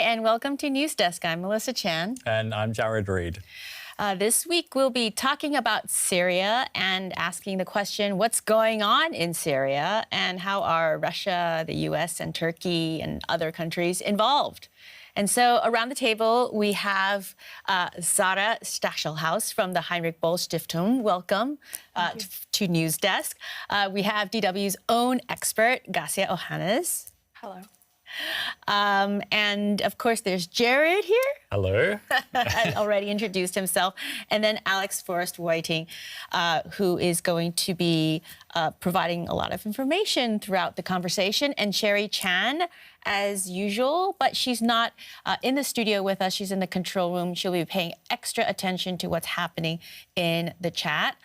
and welcome to News Desk. I'm Melissa Chan. And I'm Jared Reed. This week, we'll be talking about Syria and asking the question, what's going on in Syria and how are Russia, the US, and Turkey and other countries involved? And so around the table, we have Sarah Stachelhaus from the Heinrich Böll Stiftung. Welcome to News Desk. We have DW's own expert, Gasia Ohanes. Hello. And of course, there's Jared here. Hello. Already introduced himself. And then Alex Forrest-Whiting, who is going to be providing a lot of information throughout the conversation. And Sherry Chan, as usual, but she's not in the studio with us. She's in the control room. She'll be paying extra attention to what's happening in the chat.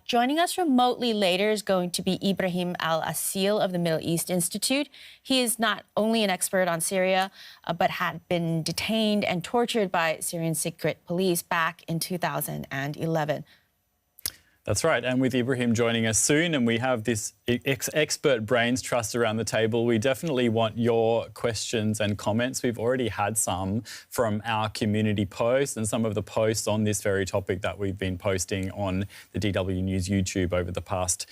Joining us remotely later is going to be Ibrahim al-Asil of the Middle East Institute. He is not only an expert on Syria, but had been detained and tortured by Syrian secret police back in 2011. That's right, and with Ibrahim joining us soon, and we have this expert brains trust around the table, we definitely want your questions and comments. We've already had some from our community posts and some of the posts on this very topic that we've been posting on the DW News YouTube over the past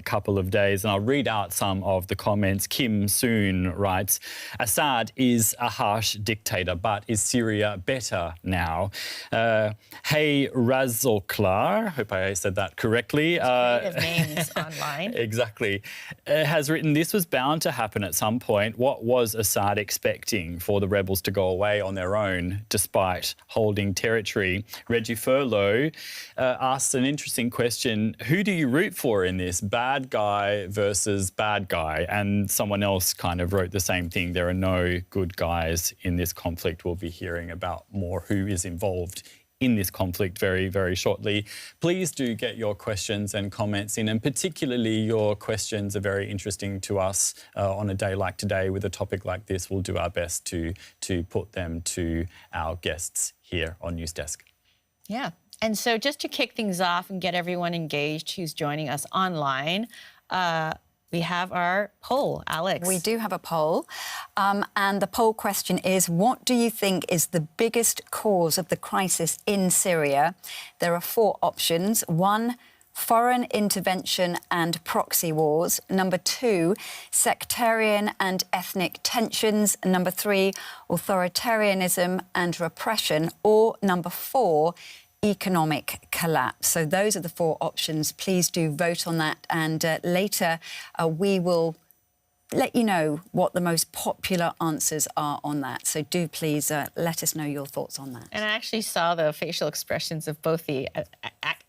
couple of days. And I'll read out some of the comments. Kim Soon writes, Assad is a harsh dictator, but is Syria better now? Hey Razoklar, hope I said that correctly. Creative names online. Exactly. Has written, this was bound to happen at some point. What was Assad expecting? For the rebels to go away on their own despite holding territory? Reggie Furlow asked an interesting question. Who do you root for in this? Bad guy versus bad guy? And someone else kind of wrote the same thing. There are no good guys in this conflict. We'll be hearing about more who is involved in this conflict very, very shortly. Please do get your questions and comments in, and particularly your questions are very interesting to us on a day like today with a topic like this. We'll do our best to put them to our guests here on News Desk. Yeah, and so just to kick things off and get everyone engaged who's joining us online, we have our poll, Alex. We do have a poll, and the poll question is, what do you think is the biggest cause of the crisis in Syria? There are 4 options. 1, foreign intervention and proxy wars. Number 2, sectarian and ethnic tensions. Number 3, authoritarianism and repression. Or number 4, economic collapse. So those are the 4 options. Please do vote on that, and later we will let you know what the most popular answers are on that. So do please let us know your thoughts on that. And I actually saw the facial expressions of both the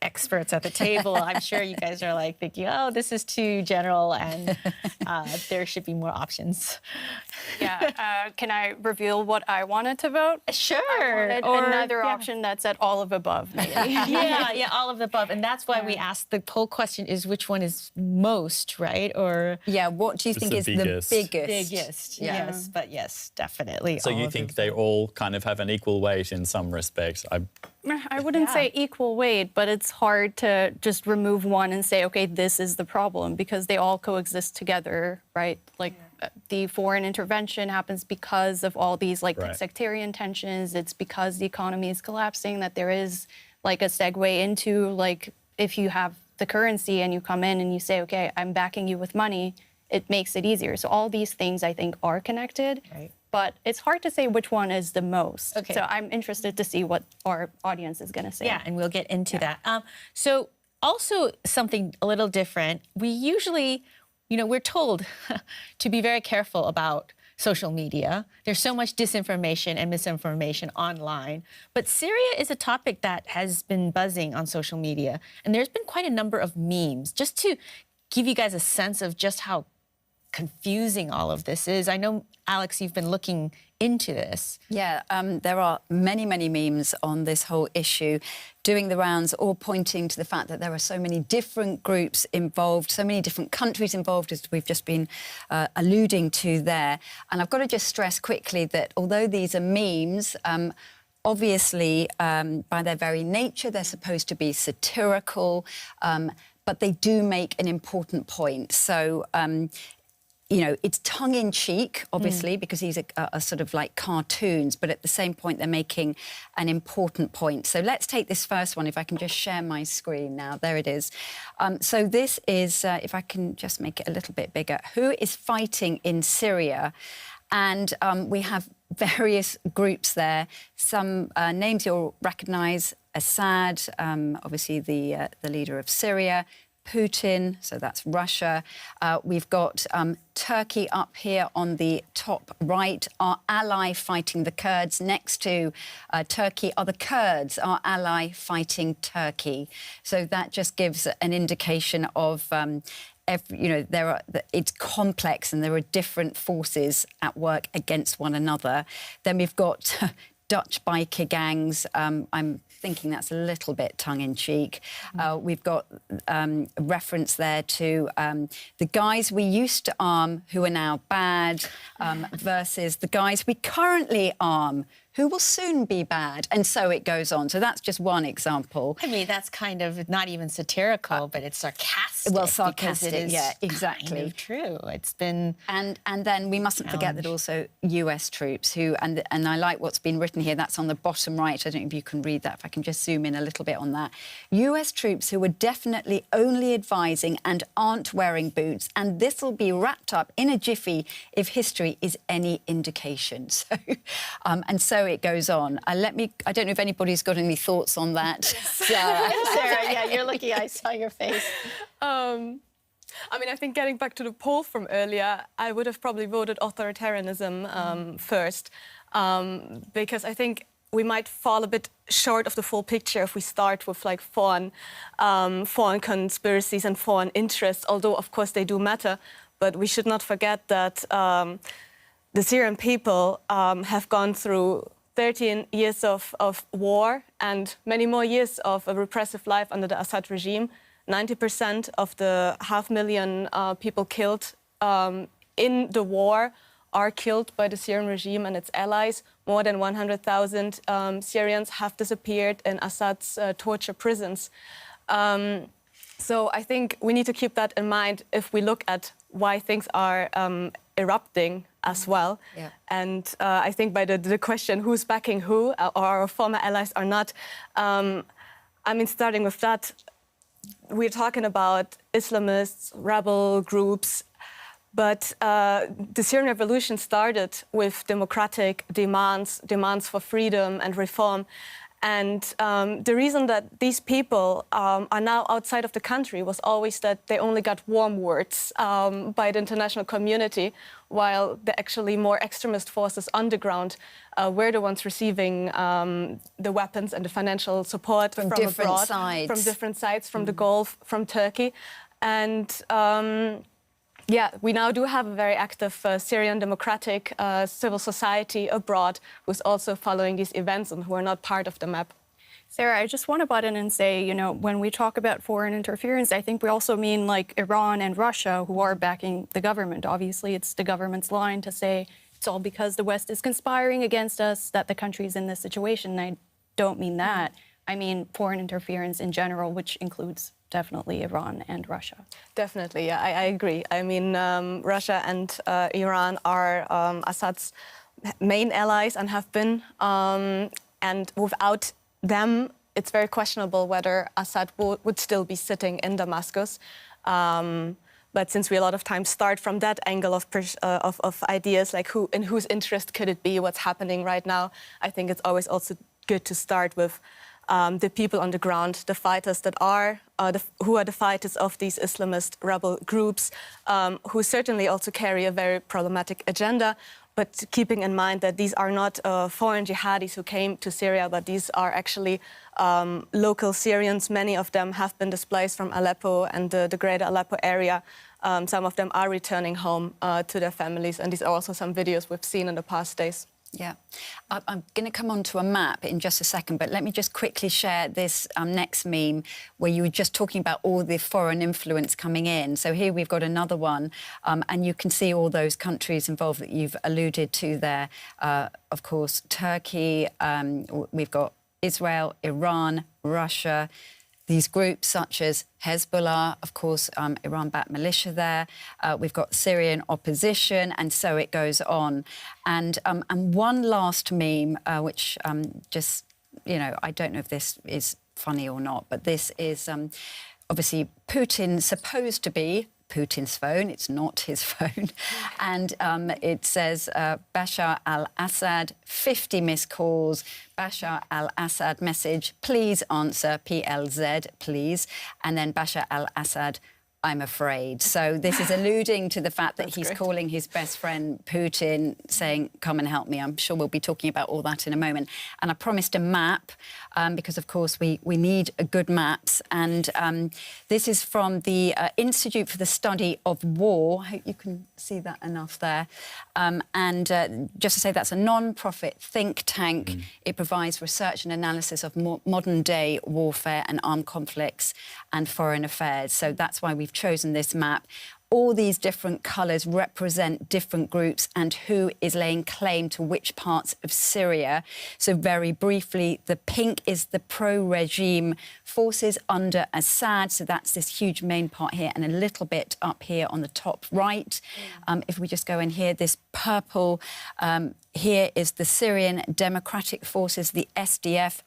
experts at the table. I'm sure you guys are like thinking, oh, this is too general and there should be more options. Yeah, can I reveal what I wanted to vote? Sure. I wanted another option that said all of above, maybe. yeah, all of the above. And that's why we asked, the poll question is which one is most, right? Or yeah, what do you think is the biggest? Yes, but yes, definitely. So you think they all kind of have an equal weight in some respects? I wouldn't say equal weight, but it's hard to just remove one and say, okay, this is the problem, because they all coexist together, right? Like the foreign intervention happens because of all these sectarian tensions. It's because the economy is collapsing that there is like a segue into, like, if you have the currency and you come in and you say, okay, I'm backing you with money, it makes it easier. So all these things, I think, are connected. Right. But it's hard to say which one is the most. Okay. So I'm interested to see what our audience is going to say. Yeah, and we'll get into that. So also something a little different. We usually, we're told to be very careful about social media. There's so much disinformation and misinformation online. But Syria is a topic that has been buzzing on social media. And there's been quite a number of memes. Just to give you guys a sense of just how confusing all of this is. I know, Alex, you've been looking into this. Yeah, there are many, many memes on this whole issue doing the rounds, all pointing to the fact that there are so many different groups involved, so many different countries involved, as we've just been alluding to there. And I've got to just stress quickly that although these are memes, obviously, by their very nature, they're supposed to be satirical, but they do make an important point. So you know, it's tongue-in-cheek, obviously, because these are sort of like cartoons, but at the same point, they're making an important point. So let's take this first one, if I can just share my screen now. There it is. So this is, if I can just make it a little bit bigger, who is fighting in Syria? And we have various groups there. Some names you'll recognise: Assad, obviously the leader of Syria; Putin, so that's Russia. We've got Turkey up here on the top right, our ally fighting the Kurds. Next to Turkey are the Kurds, our ally fighting Turkey. So that just gives an indication of you know, it's complex and there are different forces at work against one another. Then we've got Dutch biker gangs. I'm thinking that's a little bit tongue-in-cheek. We've got a reference there to the guys we used to arm who are now bad versus the guys we currently arm who will soon be bad, and so it goes on. So that's just one example. I mean, that's kind of not even satirical, but it's sarcastic. Well, sarcastic, because it is yeah, exactly. Kind of true. It's been... And then we mustn't forget that also US troops who, and I like what's been written here, that's on the bottom right. I don't know if you can read that, if I can just zoom in a little bit on that. US troops who are definitely only advising and aren't wearing boots, and this will be wrapped up in a jiffy if history is any indication. So, and so it goes on. I don't know if anybody's got any thoughts on that. Sarah, yeah, you're looking, I saw your face. I mean, I think getting back to the poll from earlier, I would have probably voted authoritarianism first, because I think we might fall a bit short of the full picture if we start with like foreign conspiracies and foreign interests, although of course they do matter. But we should not forget that the Syrian people have gone through 13 years of war and many more years of a repressive life under the Assad regime. 90% of the 500,000 people killed in the war are killed by the Syrian regime and its allies. More than 100,000 Syrians have disappeared in Assad's torture prisons. So I think we need to keep that in mind if we look at why things are erupting as well. Yeah. And I think by the question who's backing who, or our former allies or not, I mean, starting with that, we're talking about Islamists, rebel groups, but the Syrian revolution started with democratic demands for freedom and reform. And the reason that these people are now outside of the country was always that they only got warm words by the international community, while the actually more extremist forces on the ground were the ones receiving the weapons and the financial support from abroad, from different sides, from the Gulf, from Turkey. And yeah, we now do have a very active Syrian democratic civil society abroad who's also following these events and who are not part of the map. Sarah, I just want to butt in and say, you know, when we talk about foreign interference, I think we also mean like Iran and Russia who are backing the government. Obviously, it's the government's line to say it's all because the West is conspiring against us that the country's in this situation. And I don't mean that. I mean foreign interference in general, which includes definitely Iran and Russia. Definitely, yeah, I agree. I mean, Russia and Iran are Assad's main allies and have been. And without them, it's very questionable whether Assad would still be sitting in Damascus. But since we a lot of times start from that angle of ideas, like in whose interest could it be, what's happening right now, I think it's always also good to start with the people on the ground, the fighters that are, who are the fighters of these Islamist rebel groups, who certainly also carry a very problematic agenda, but keeping in mind that these are not foreign jihadis who came to Syria, but these are actually local Syrians. Many of them have been displaced from Aleppo and the greater Aleppo area. Some of them are returning home to their families, and these are also some videos we've seen in the past days. Yeah. I'm going to come on to a map in just a second, but let me just quickly share this next meme where you were just talking about all the foreign influence coming in. So here we've got another one, and you can see all those countries involved that you've alluded to there. Of course, Turkey, we've got Israel, Iran, Russia, the these groups such as Hezbollah, of course, Iran-backed militia there. We've got Syrian opposition, and so it goes on. And one last meme, which just, you know, I don't know if this is funny or not, but this is obviously Putin supposed to be Putin's phone. It's not his phone. And it says Bashar al-Assad, 50 missed calls. Bashar al-Assad message, please answer, PLZ, please. And then Bashar al-Assad, I'm afraid. So this is alluding to the fact that he's calling his best friend Putin, saying, come and help me. I'm sure we'll be talking about all that in a moment. And I promised a map, because, of course, we need good maps. And this is from the Institute for the Study of War. I hope you can see that enough there. And just to say, that's a non-profit think tank. It provides research and analysis of modern-day warfare and armed conflicts and foreign affairs. So that's why we've chosen this map. All these different colours represent different groups and who is laying claim to which parts of Syria. So very briefly, the pink is the pro-regime forces under Assad. So that's this huge main part here and a little bit up here on the top right. If we just go in here, this purple here is the Syrian Democratic Forces, the SDF.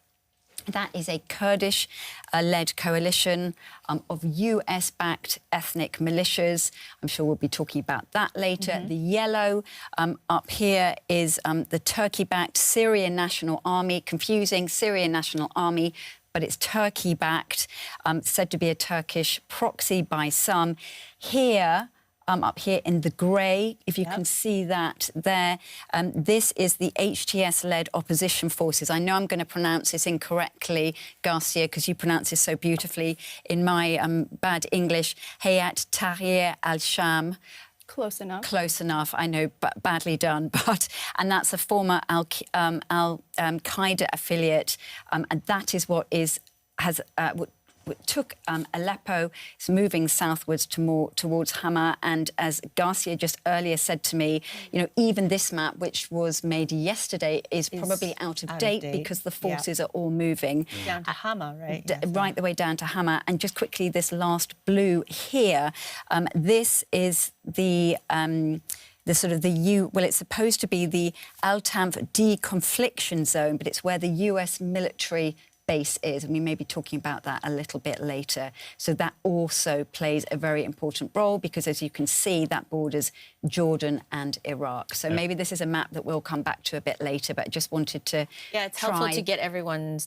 That is a Kurdish-led coalition of US-backed ethnic militias. I'm sure we'll be talking about that later. The yellow up here is the Turkey-backed Syrian National Army, confusing Syrian National Army, but it's Turkey-backed, said to be a Turkish proxy by some. Here, up here in the grey, if you can see that there. This is the HTS-led opposition forces. I know I'm going to pronounce this incorrectly, Garcia, because you pronounce this so beautifully in my bad English. Hayat Tahrir al-Sham. Close enough. Close enough, I know, but badly done. And that's a former al-Qaeda affiliate, and that is what took Aleppo. It's moving southwards towards Hama. And as Garcia just earlier said to me, you know, even this map, which was made yesterday, is probably out of date because the forces are all moving. Down to Hama, right? Right the way down to Hama. And just quickly, this last blue here, this is the sort of well, it's supposed to be the Al-Tanf deconfliction zone, but it's where the US military base is, and we may be talking about that a little bit later. So that also plays a very important role because, as you can see, that borders Jordan and Iraq. So maybe this is a map that we'll come back to a bit later, but I just wanted to it's helpful to get everyone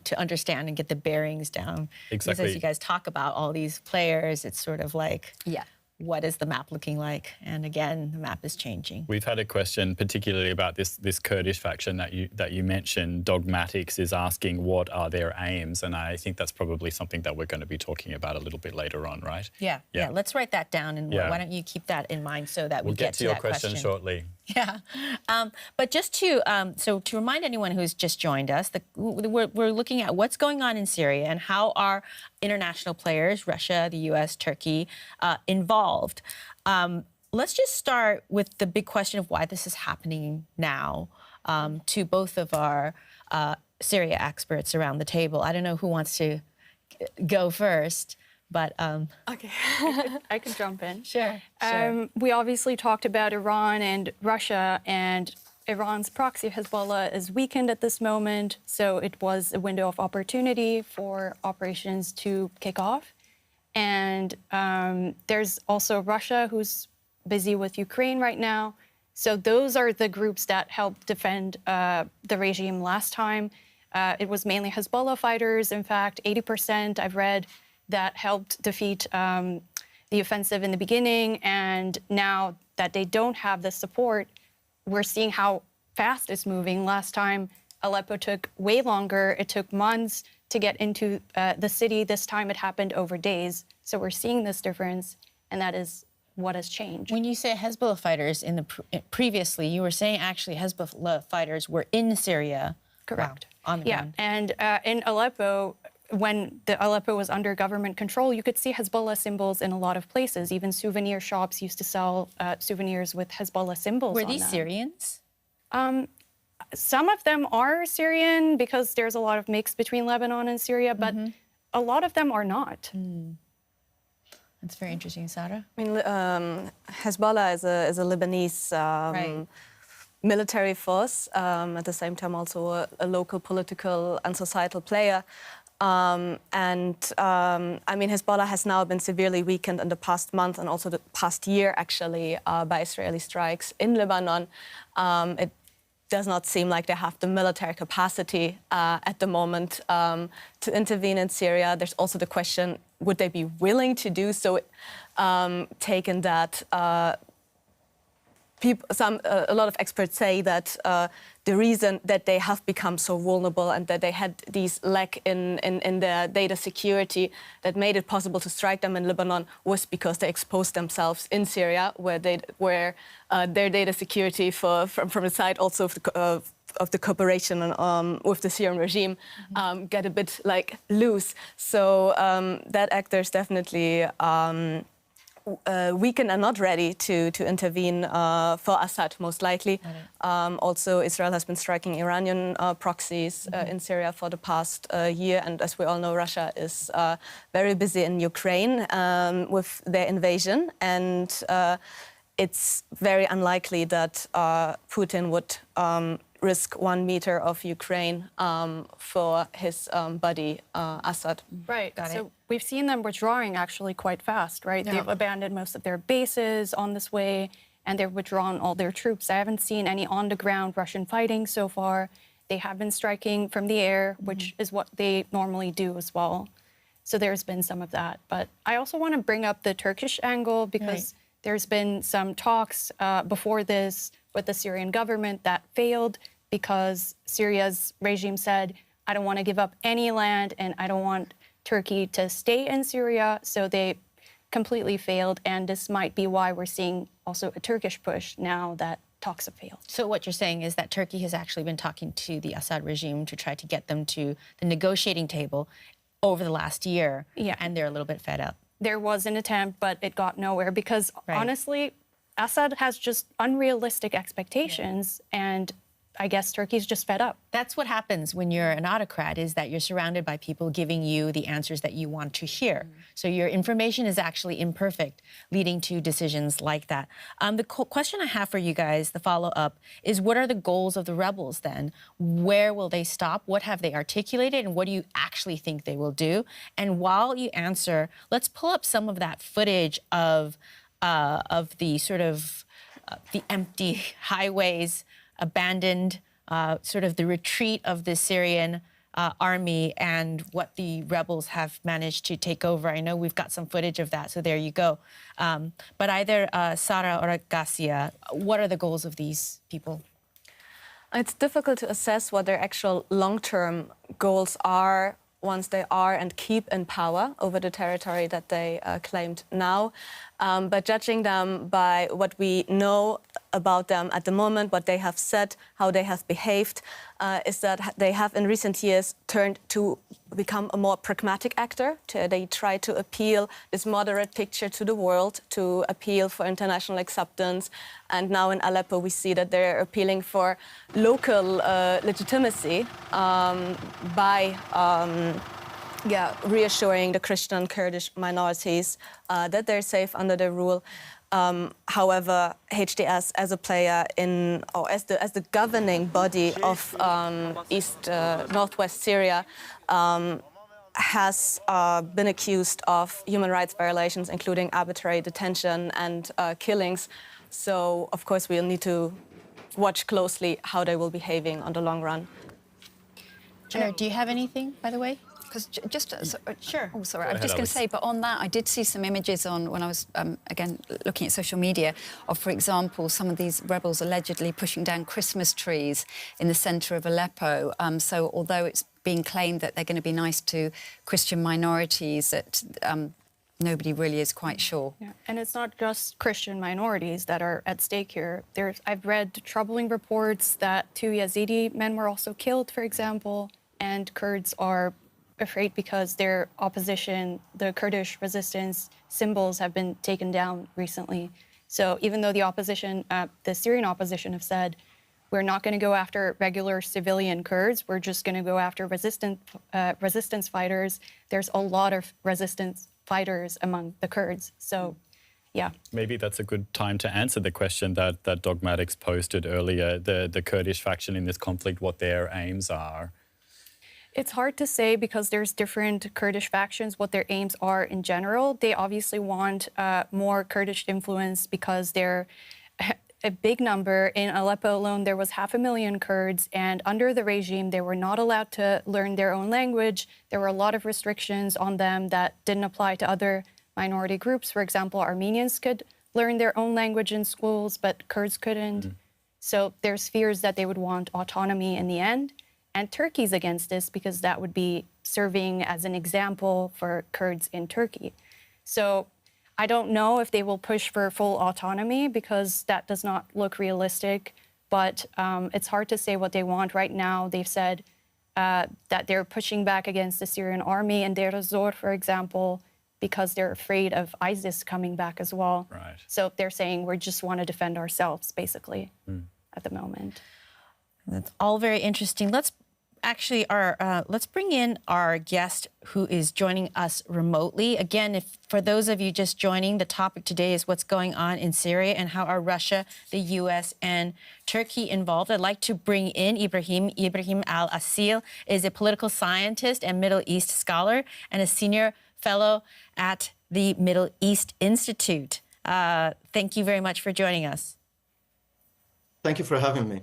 to understand and get the bearings down. Exactly. Because as you guys talk about all these players, it's sort of like... what is the map looking like? And again, the map is changing. We've had a question particularly about this Kurdish faction that you mentioned. Dogmatics is asking what are their aims, and I think that's probably something that we're going to be talking about a little bit later on, right? Yeah. Let's write that down, and why don't you keep that in mind so that we'll get to your that question shortly. Yeah, but just to remind anyone who's just joined us, we're looking at what's going on in Syria and how are international players, Russia, the U.S., Turkey, involved. Let's just start with the big question of why this is happening now to both of our Syria experts around the table. I don't know who wants to go first. But okay, I can jump in. Sure. We obviously talked about Iran and Russia, and Iran's proxy Hezbollah is weakened at this moment, so it was a window of opportunity for operations to kick off. And there's also Russia, who's busy with Ukraine right now. So those are the groups that helped defend the regime last time. It was mainly Hezbollah fighters. In fact, 80% I've read that helped defeat the offensive in the beginning. And now that they don't have the support, we're seeing how fast it's moving. Last time, Aleppo took way longer. It took months to get into the city. This time it happened over days. So we're seeing this difference, and that is what has changed. When you say Hezbollah fighters previously, you were saying actually Hezbollah fighters were in Syria. Correct. On the ground. And in Aleppo, when the Aleppo was under government control, you could see Hezbollah symbols in a lot of places. Even souvenir shops used to sell souvenirs with Hezbollah symbols on them. Were these Syrians? Some of them are Syrian because there's a lot of mix between Lebanon and Syria, but a lot of them are not. That's very interesting, Sarah. I mean, Hezbollah is a Lebanese military force, at the same time also a local political and societal player. I mean, Hezbollah has now been severely weakened in the past month and also the past year, actually, by Israeli strikes in Lebanon. It does not seem like they have the military capacity at the moment to intervene in Syria. There's also the question, would they be willing to do so, taken that a lot of experts say that the reason that they have become so vulnerable and that they had these lack in their data security that made it possible to strike them in Lebanon was because they exposed themselves in Syria, where their data security from the side also of the cooperation with the Syrian regime get a bit like loose. So that actors definitely weakened and not ready to intervene for Assad, most likely. Also, Israel has been striking Iranian proxies in Syria for the past year. And as we all know, Russia is very busy in Ukraine with their invasion. And it's very unlikely that Putin would risk 1 meter of Ukraine for his buddy, Assad. Right. So we've seen them withdrawing actually quite fast, right? Yeah. They've abandoned most of their bases on this way, and they've withdrawn all their troops. I haven't seen any on-the-ground Russian fighting so far. They have been striking from the air, which is what they normally do as well. So there's been some of that. But I also want to bring up the Turkish angle because there's been some talks before this with the Syrian government that failed because Syria's regime said, I don't want to give up any land and I don't want Turkey to stay in Syria. So they completely failed. And this might be why we're seeing also a Turkish push now that talks have failed. So what you're saying is that Turkey has actually been talking to the Assad regime to try to get them to the negotiating table over the last year. Yeah. And they're a little bit fed up. There was an attempt, but it got nowhere because honestly, Assad has just unrealistic expectations, and I guess Turkey's just fed up. That's what happens when you're an autocrat, is that you're surrounded by people giving you the answers that you want to hear. So your information is actually imperfect, leading to decisions like that. The question I have for you guys, the follow-up, is what are the goals of the rebels then? Where will they stop? What have they articulated? And what do you actually think they will do? And while you answer, let's pull up some of that footage of the sort of the empty highways, abandoned, sort of the retreat of the Syrian army and what the rebels have managed to take over. I know we've got some footage of that, so there you go. But either Sara or Garcia, what are the goals of these people? It's difficult to assess what their actual long-term goals are once they are and keep in power over the territory that they claimed now. But judging them by what we know about them at the moment, what they have said, how they have behaved, is that they have in recent years turned to become a more pragmatic actor. They try to appeal this moderate picture to the world, to appeal for international acceptance. And now in Aleppo, we see that they're appealing for local legitimacy by reassuring the Christian and Kurdish minorities that they're safe under their rule. However, HTS as a player as the governing body of northwest Syria has been accused of human rights violations, including arbitrary detention and killings. So, of course, we'll need to watch closely how they will be behaving on the long run. Jared, do you have anything, by the way? Because just sure. Oh, sorry. I was just going to say, but on that, I did see some images when I was again looking at social media of, for example, some of these rebels allegedly pushing down Christmas trees in the centre of Aleppo. So although it's being claimed that they're going to be nice to Christian minorities, that nobody really is quite sure. Yeah. And it's not just Christian minorities that are at stake here. I've read troubling reports that 2 Yazidi men were also killed, for example, and Kurds are afraid because their opposition, the Kurdish resistance symbols have been taken down recently. So even though the opposition, the Syrian opposition have said, we're not going to go after regular civilian Kurds. We're just going to go after resistance fighters. There's a lot of resistance fighters among the Kurds. So, yeah. Maybe that's a good time to answer the question that Dogmatics posted earlier, the Kurdish faction in this conflict, what their aims are. It's hard to say because there's different Kurdish factions, what their aims are in general. They obviously want more Kurdish influence because they're a big number. In Aleppo alone, there was 500,000 Kurds, and under the regime, they were not allowed to learn their own language. There were a lot of restrictions on them that didn't apply to other minority groups. For example, Armenians could learn their own language in schools, but Kurds couldn't. So there's fears that they would want autonomy in the end. And Turkey's against this because that would be serving as an example for Kurds in Turkey. So I don't know if they will push for full autonomy because that does not look realistic, but it's hard to say what they want. Right now, they've said that they're pushing back against the Syrian army and Deir al-Zor, for example, because they're afraid of ISIS coming back as well. Right. So they're saying we just want to defend ourselves, basically, at the moment. That's all very interesting. Let's bring in our guest who is joining us remotely. Again, for those of you just joining, the topic today is what's going on in Syria and how are Russia, the U.S., and Turkey involved. I'd like to bring in Ibrahim. Ibrahim al-Asil is a political scientist and Middle East scholar and a senior fellow at the Middle East Institute. Thank you very much for joining us. Thank you for having me.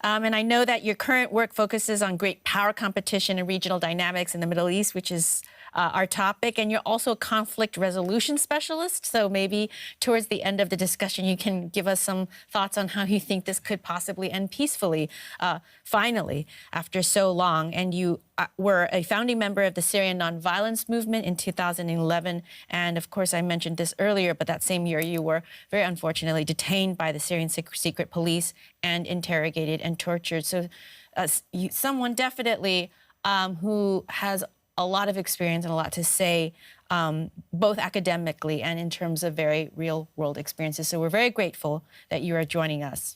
And I know that your current work focuses on great power competition and regional dynamics in the Middle East, which is our topic. And you're also a conflict resolution specialist. So maybe towards the end of the discussion, you can give us some thoughts on how you think this could possibly end peacefully, finally, after so long. And you were a founding member of the Syrian nonviolence movement in 2011. And of course, I mentioned this earlier, but that same year you were very unfortunately detained by the Syrian secret police and interrogated and tortured. So someone definitely who has a lot of experience and a lot to say, both academically and in terms of very real world experiences. So we're very grateful that you are joining us.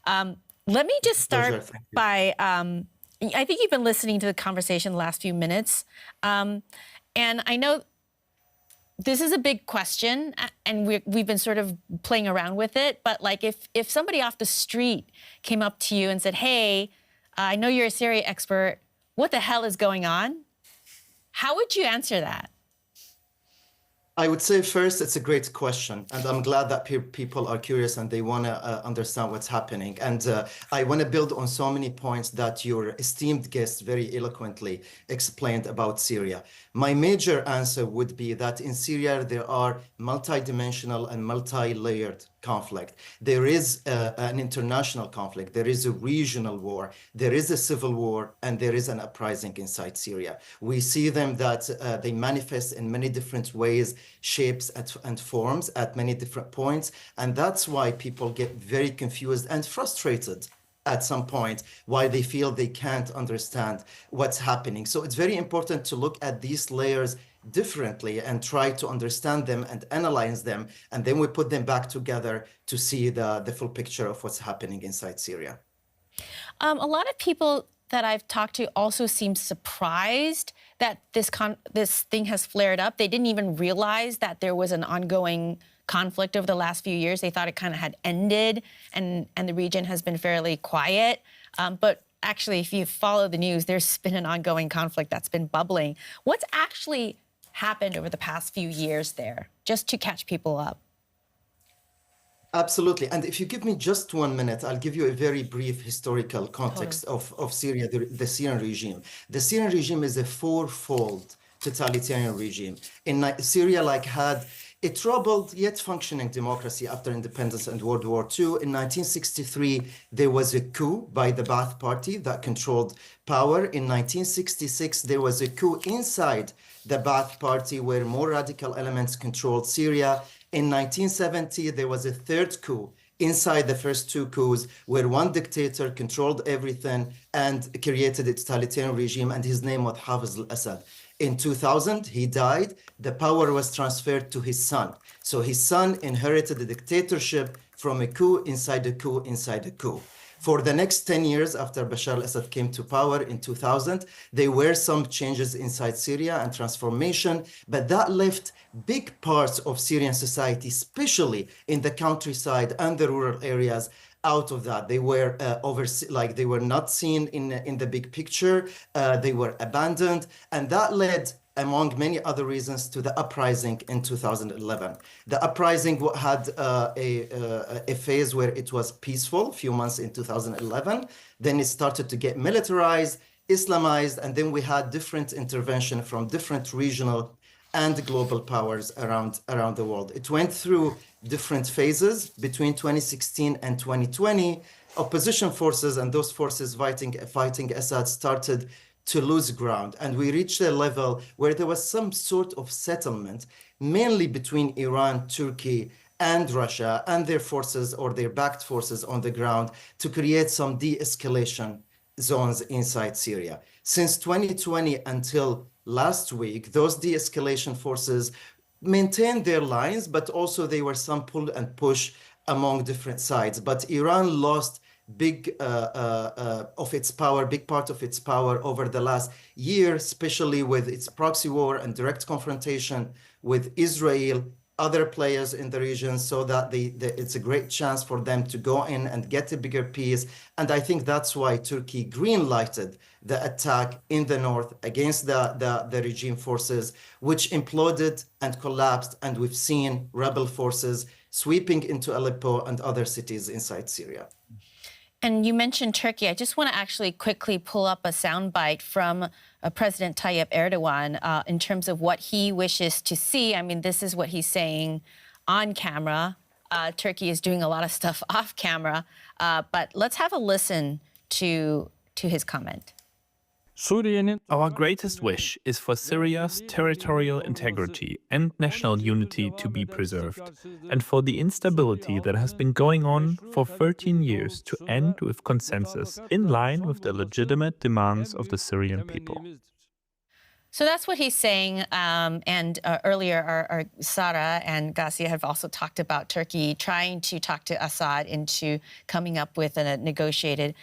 Let me just start by, I think you've been listening to the conversation the last few minutes. And I know this is a big question, and we've been sort of playing around with it. But like, if somebody off the street came up to you and said, "Hey, I know you're a Syria expert. What the hell is going on?" How would you answer that? I would say first, it's a great question, and I'm glad that people are curious and they want to understand what's happening. And I want to build on so many points that your esteemed guest very eloquently explained about Syria. My major answer would be that in Syria, there are multidimensional and multi-layered conflict. There is an international conflict. There is a regional war. There is a civil war, and there is an uprising inside Syria. We see them that they manifest in many different ways, shapes, and forms at many different points. And that's why people get very confused and frustrated at some point, why they feel they can't understand what's happening. So it's very important to look at these layers differently and try to understand them and analyze them, and then we put them back together to see the full picture of what's happening inside Syria. A lot of people that I've talked to also seem surprised that this thing has flared up. They didn't even realize that there was an ongoing conflict over the last few years. They thought it kind of had ended, and the region has been fairly quiet. But actually, if you follow the news, there's been an ongoing conflict that's been bubbling. What's actually happened over the past few years there, just to catch people up? Absolutely. And if you give me just 1 minute, I'll give you a very brief historical context of Syria, the Syrian regime. The Syrian regime is a fourfold totalitarian regime. Syria had a troubled yet functioning democracy after independence and World War II. In 1963, there was a coup by the Ba'ath Party that controlled power. In 1966, there was a coup inside the Ba'ath Party where more radical elements controlled Syria. In 1970, there was a third coup inside the first two coups where one dictator controlled everything and created a totalitarian regime, and his name was al-Assad. In 2000, he died. The power was transferred to his son. So his son inherited the dictatorship from a coup inside a coup inside a coup. For the next 10 years after Bashar al-Assad came to power in 2000, there were some changes inside Syria and transformation, but that left big parts of Syrian society, especially in the countryside and the rural areas, out of that. They were they were not seen in the big picture. They were abandoned, and that led, among many other reasons, to the uprising in 2011. The uprising had a phase where it was peaceful, a few months in 2011. Then it started to get militarized, Islamized, and then we had different intervention from different regional and global powers around the world. It went through different phases. Between 2016 and 2020, opposition forces and those forces fighting Assad started to lose ground. And we reached a level where there was some sort of settlement, mainly between Iran, Turkey, and Russia and their forces or their backed forces on the ground to create some de-escalation zones inside Syria. Since 2020 until last week, those de-escalation forces maintained their lines, but also there were some pull and push among different sides. But Iran lost big part of its power over the last year, especially with its proxy war and direct confrontation with Israel, other players in the region, so that it's a great chance for them to go in and get a bigger piece. And I think that's why Turkey green-lighted the attack in the north against the regime forces, which imploded and collapsed. And we've seen rebel forces sweeping into Aleppo and other cities inside Syria. And you mentioned Turkey. I just want to actually quickly pull up a soundbite from President Tayyip Erdogan in terms of what he wishes to see. I mean, this is what he's saying on camera. Turkey is doing a lot of stuff off camera. But let's have a listen to his comment. Our greatest wish is for Syria's territorial integrity and national unity to be preserved, and for the instability that has been going on for 13 years to end with consensus in line with the legitimate demands of the Syrian people. So that's what he's saying. And earlier, our Sara and Ghazia have also talked about Turkey trying to talk to Assad into coming up with a negotiated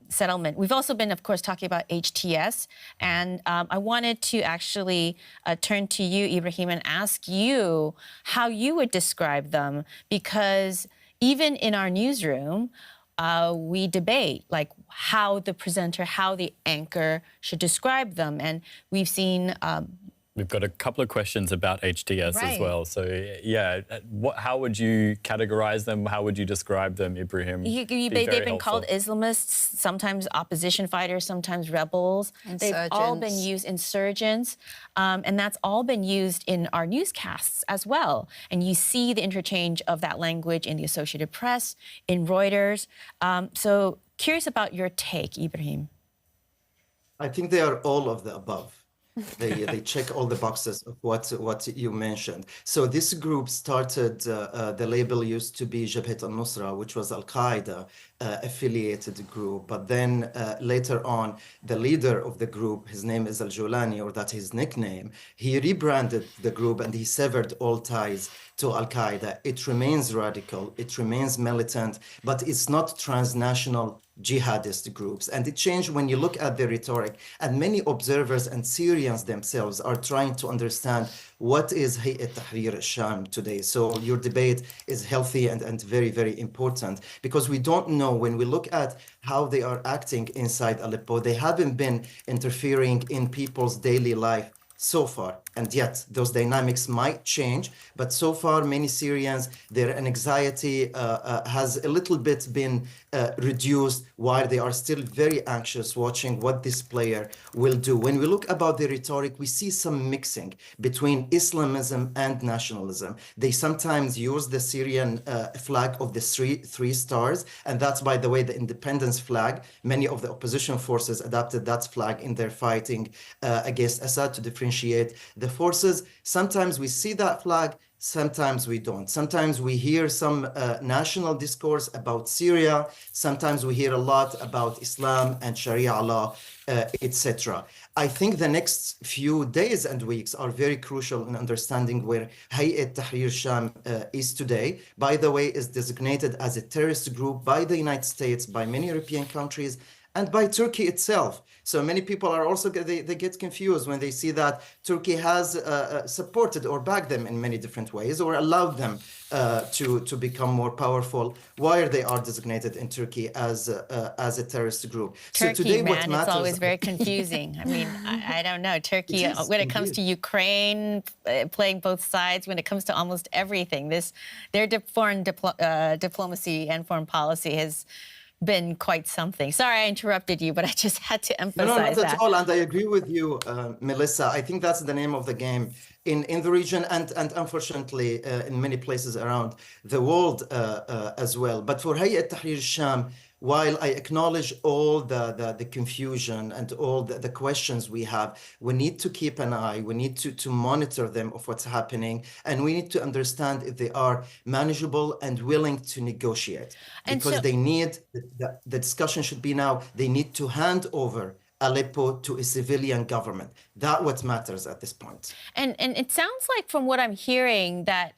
settlement. We've also been, of course, talking about HTS. And I wanted to actually turn to you, Ibrahim, and ask you how you would describe them, because even in our newsroom, we debate like how the presenter, how the anchor should describe them. And we've seen... We've got a couple of questions about HTS Right. as well. So, yeah, how would you categorize them? How would you describe them, Ibrahim? They've been called Islamists, sometimes opposition fighters, sometimes rebels. They've all been used, insurgents, and that's all been used in our newscasts as well. And you see the interchange of that language in the Associated Press, in Reuters. So curious about your take, Ibrahim. I think they are all of the above. They check all the boxes of what you mentioned. So this group started, the label used to be Jabhat al-Nusra, which was al-Qaeda affiliated group. But then later on, the leader of the group, his name is al-Julani, or that's his nickname, he rebranded the group and he severed all ties to al-Qaeda. It remains radical, it remains militant, but it's not transnational jihadist groups. And it changed when you look at the rhetoric, and many observers and Syrians themselves are trying to understand what is Hayat Tahrir al-Sham today. So your debate is healthy and very, very important, because we don't know, when we look at how they are acting inside Aleppo, they haven't been interfering in people's daily life so far. And yet those dynamics might change. But so far, many Syrians, their anxiety has a little bit been reduced, while they are still very anxious watching what this player will do. When we look about the rhetoric, we see some mixing between Islamism and nationalism. They sometimes use the Syrian flag of the three stars. And that's, by the way, the independence flag. Many of the opposition forces adopted that flag in their fighting against Assad to differentiate the forces. Sometimes we see that flag sometimes we don't. Sometimes we hear some national discourse about Syria. Sometimes we hear a lot about Islam and Sharia law, etc. I think the next few days and weeks are very crucial in understanding where Hayat Tahrir Sham is today. By the way, is designated as a terrorist group by the United States, by many European countries, and by Turkey itself. So many people are also, they get confused when they see that Turkey has supported or backed them in many different ways, or allowed them to become more powerful while they are designated in Turkey as a terrorist group. Turkey, so today, man, what matters, it's always very confusing. I mean, I don't know. Turkey, when it comes to Ukraine, playing both sides, when it comes to almost everything, their foreign diplomacy and foreign policy has been quite something. Sorry, I interrupted you, but I just had to emphasize that. No, not at all. And I agree with you, Melissa. I think that's the name of the game in the region and unfortunately in many places around the world as well. But for Hayat Tahrir Sham, while I acknowledge all the confusion and all the questions we have, we need to keep an eye. We need to monitor them of what's happening, and we need to understand if they are manageable and willing to negotiate. And because so, they need, the discussion should be now, they need to hand over Aleppo to a civilian government. That's what matters at this point. And it sounds like from what I'm hearing that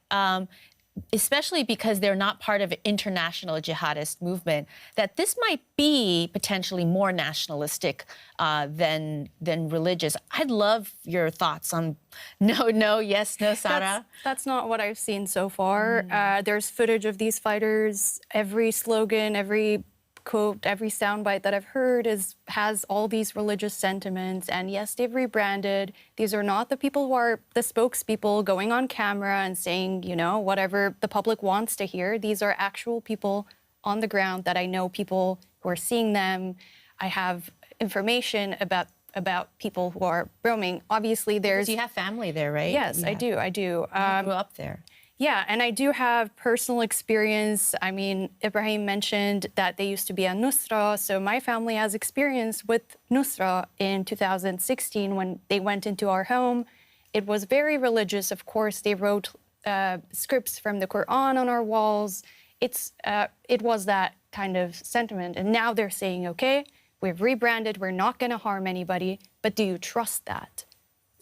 especially because they're not part of an international jihadist movement, that this might be potentially more nationalistic than religious. I'd love your thoughts on no, yes, no, Sarah. That's not what I've seen so far. There's footage of these fighters. Every slogan, every quote, every soundbite that I've heard has all these religious sentiments. And yes, they've rebranded. These are not the people who are the spokespeople going on camera and saying, you know, whatever the public wants to hear. These are actual people on the ground that I know, people who are seeing them. I have information about people who are roaming. Obviously, there's... Because you have family there, right? Yes, I do. I grew up there. Yeah, and I do have personal experience. I mean, Ibrahim mentioned that they used to be a Nusra, so my family has experience with Nusra in 2016 when they went into our home. It was very religious, of course. They wrote scripts from the Quran on our walls. It was that kind of sentiment. And now they're saying, okay, we've rebranded, we're not going to harm anybody, but do you trust that?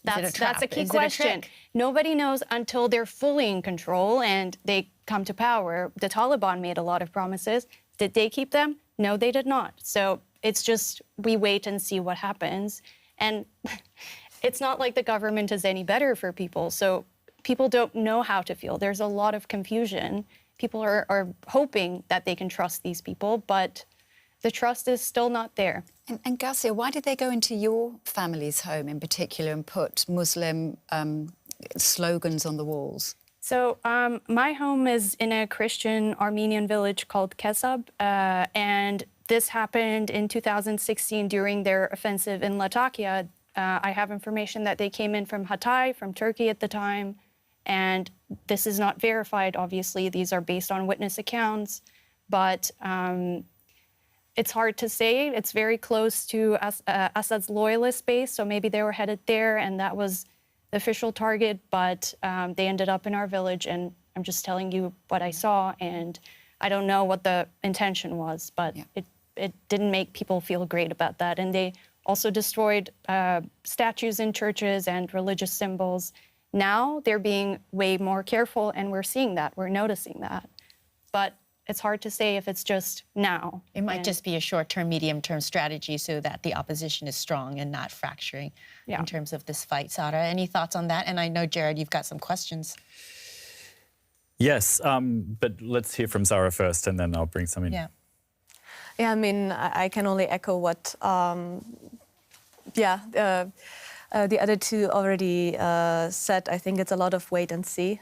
That's a key question. Nobody knows until they're fully in control and they come to power. The Taliban made a lot of promises. Did they keep them? No, they did not. So it's just we wait and see what happens. And it's not like the government is any better for people. So people don't know how to feel. There's a lot of confusion. People are hoping that they can trust these people, but the trust is still not there. And Garcia, why did they go into your family's home in particular and put Muslim slogans on the walls? So my home is in a Christian Armenian village called Kesab, and this happened in 2016 during their offensive in Latakia. I have information that they came in from Hatay, from Turkey at the time, and this is not verified, obviously. These are based on witness accounts, but it's hard to say. It's very close to Assad's loyalist base, so maybe they were headed there, and that was the official target, but they ended up in our village, and I'm just telling you what I saw, and I don't know what the intention was, but it didn't make people feel great about that. And they also destroyed statues in churches and religious symbols. Now they're being way more careful, and we're seeing that, we're noticing that. But it's hard to say if it's just now. It might just be a short-term, medium-term strategy so that the opposition is strong and not fracturing in terms of this fight. Sarah, any thoughts on that? And I know, Jared, you've got some questions. Yes, but let's hear from Sarah first, and then I'll bring some in. Yeah, I mean, I can only echo what, the other two already said. I think it's a lot of wait and see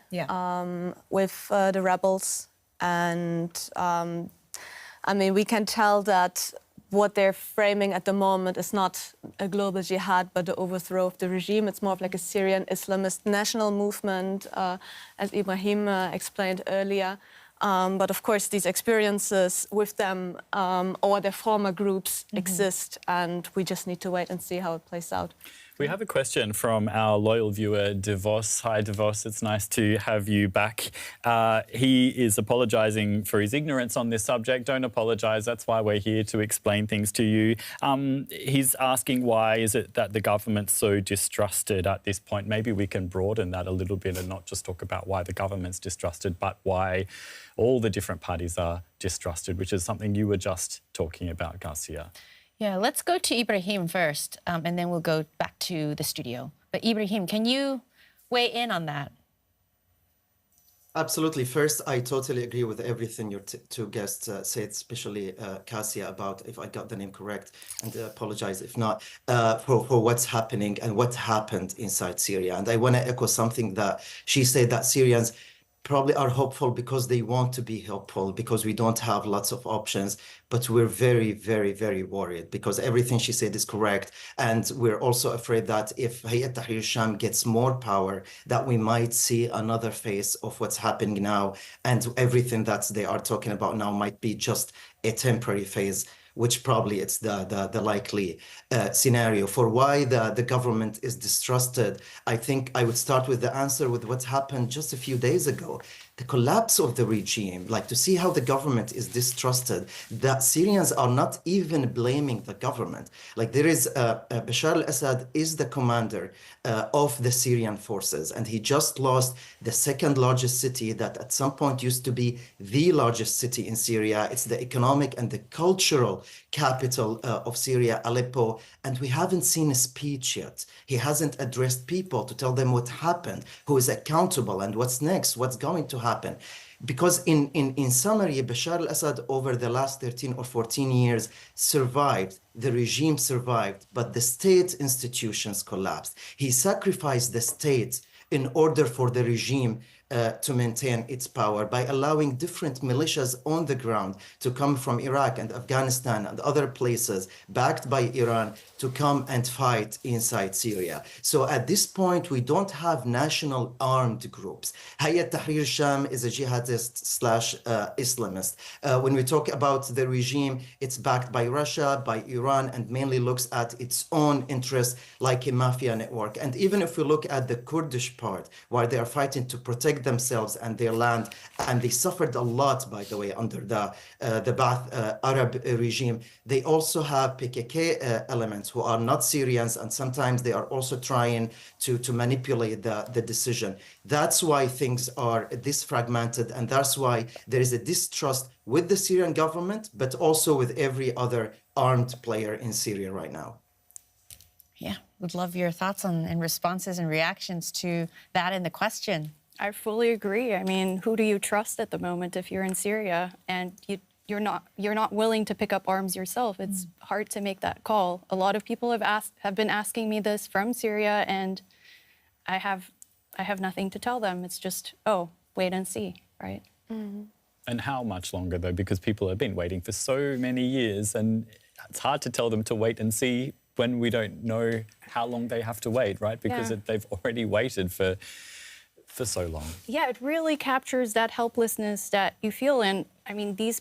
with the rebels. And I mean, we can tell that what they're framing at the moment is not a global jihad, but the overthrow of the regime. It's more of like a Syrian Islamist national movement, as Ibrahim explained earlier. But of course, these experiences with them or their former groups exist, and we just need to wait and see how it plays out. We have a question from our loyal viewer, Devos. Hi, Devos. It's nice to have you back. He is apologising for his ignorance on this subject. Don't apologise. That's why we're here, to explain things to you. He's asking, why is it that the government's so distrusted at this point? Maybe we can broaden that a little bit and not just talk about why the government's distrusted, but why all the different parties are distrusted, which is something you were just talking about, Garcia. Yeah, let's go to Ibrahim first, and then we'll go back to the studio. But Ibrahim, can you weigh in on that? Absolutely. First, I totally agree with everything your two guests said, especially Cassia, about, if I got the name correct, and apologize if not, for what's happening and what happened inside Syria. And I want to echo something that she said, that Syrians probably are hopeful because they want to be hopeful, because we don't have lots of options, but we're very, very, very worried, because everything she said is correct. And we're also afraid that if Hayat Tahrir Sham gets more power, that we might see another phase of what's happening now, and everything that they are talking about now might be just a temporary phase, which probably it's the likely scenario. For why the government is distrusted, I think I would start with the answer with what's happened just a few days ago. The collapse of the regime, like to see how the government is distrusted, that Syrians are not even blaming the government. Like there is, Bashar al-Assad is the commander of the Syrian forces, and he just lost the second largest city that at some point used to be the largest city in Syria. It's the economic and the cultural capital of Syria, Aleppo, and we haven't seen a speech yet. He hasn't addressed people to tell them what happened, who is accountable, and what's next, what's going to happen. Because in summary, Bashar al-Assad over the last 13 or 14 years survived, the regime survived, but the state institutions collapsed. He sacrificed the state in order for the regime to maintain its power by allowing different militias on the ground to come from Iraq and Afghanistan and other places backed by Iran to come and fight inside Syria. So at this point, we don't have national armed groups. Hayat Tahrir Sham is a jihadist slash Islamist. When we talk about the regime, it's backed by Russia, by Iran, and mainly looks at its own interests like a mafia network. And even if we look at the Kurdish part, where they are fighting to protect themselves and their land, and they suffered a lot, by the way, under the Ba'ath Arab regime. They also have PKK elements who are not Syrians, and sometimes they are also trying to manipulate the decision. That's why things are this fragmented, and that's why there is a distrust with the Syrian government, but also with every other armed player in Syria right now. Yeah, would love your thoughts on and responses and reactions to that in the question. I fully agree. I mean, who do you trust at the moment if you're in Syria and you're not willing to pick up arms yourself? It's hard to make that call. A lot of people have been asking me this from Syria, and I have nothing to tell them. It's just, oh, wait and see, right? Mm-hmm. And how much longer, though? Because people have been waiting for so many years, and it's hard to tell them to wait and see when we don't know how long they have to wait, right? Because they've already waited for so long. Yeah, it really captures that helplessness that you feel in. I mean, these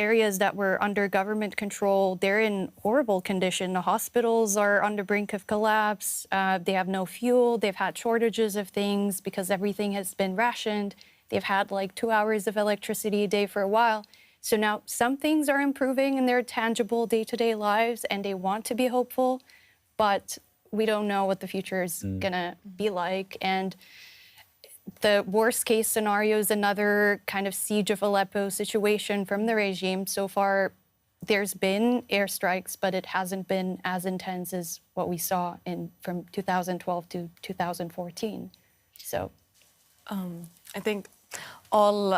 areas that were under government control, they're in horrible condition. The hospitals are on the brink of collapse. They have no fuel. They've had shortages of things because everything has been rationed. They've had like 2 hours of electricity a day for a while. So now some things are improving in their tangible day-to-day lives, and they want to be hopeful, but we don't know what the future is gonna be like. And the worst case scenario is another kind of siege of Aleppo situation from the regime. So far, there's been airstrikes, but it hasn't been as intense as what we saw from 2012 to 2014. So, I think all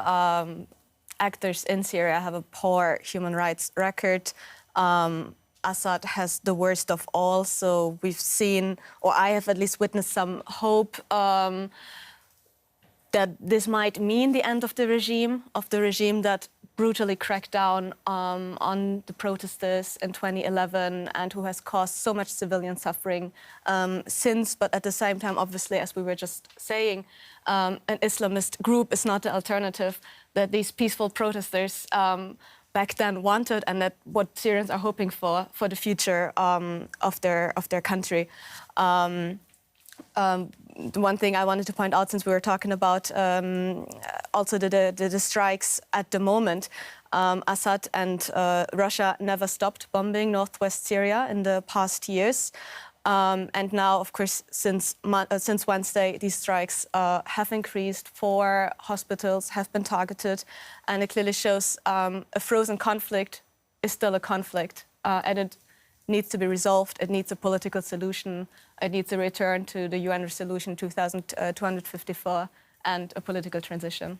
actors in Syria have a poor human rights record. Assad has the worst of all, so we've seen, or I have at least witnessed some hope that this might mean the end of the regime that brutally cracked down on the protesters in 2011 and who has caused so much civilian suffering since. But at the same time, obviously, as we were just saying, an Islamist group is not the alternative, that these peaceful protesters back then wanted, and that what Syrians are hoping for the future of their country. The one thing I wanted to point out, since we were talking about also the strikes at the moment, Assad and Russia never stopped bombing northwest Syria in the past years. And now, of course, since Wednesday, these strikes have increased. 4 hospitals have been targeted, and it clearly shows a frozen conflict is still a conflict, and it needs to be resolved. It needs a political solution. It needs a return to the UN Resolution 2254 and a political transition.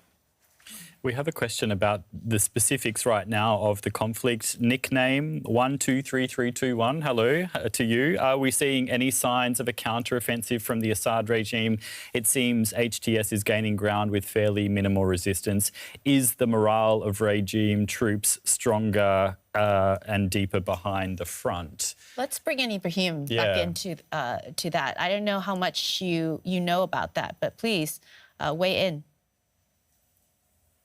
We have a question about the specifics right now of the conflict. Nickname 123321, hello to you. Are we seeing any signs of a counter-offensive from the Assad regime? It seems HTS is gaining ground with fairly minimal resistance. Is the morale of regime troops stronger and deeper behind the front? Let's bring in Ibrahim back into to that. I don't know how much you know about that, but please weigh in.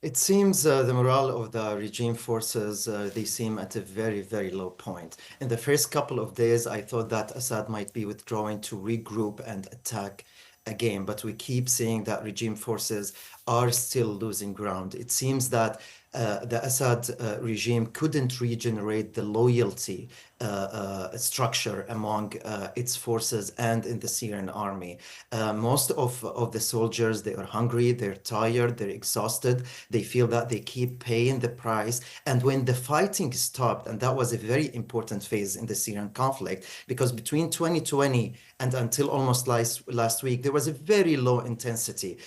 It seems the morale of the regime forces, they seem at a very, very low point. In the first couple of days, I thought that Assad might be withdrawing to regroup and attack again, but we keep seeing that regime forces are still losing ground. It seems that the Assad regime couldn't regenerate the loyalty structure among its forces and in the Syrian army. Most of the soldiers, they are hungry, they're tired, they're exhausted. They feel that they keep paying the price. And when the fighting stopped, and that was a very important phase in the Syrian conflict, because between 2020 and until almost last week, there was a very low intensity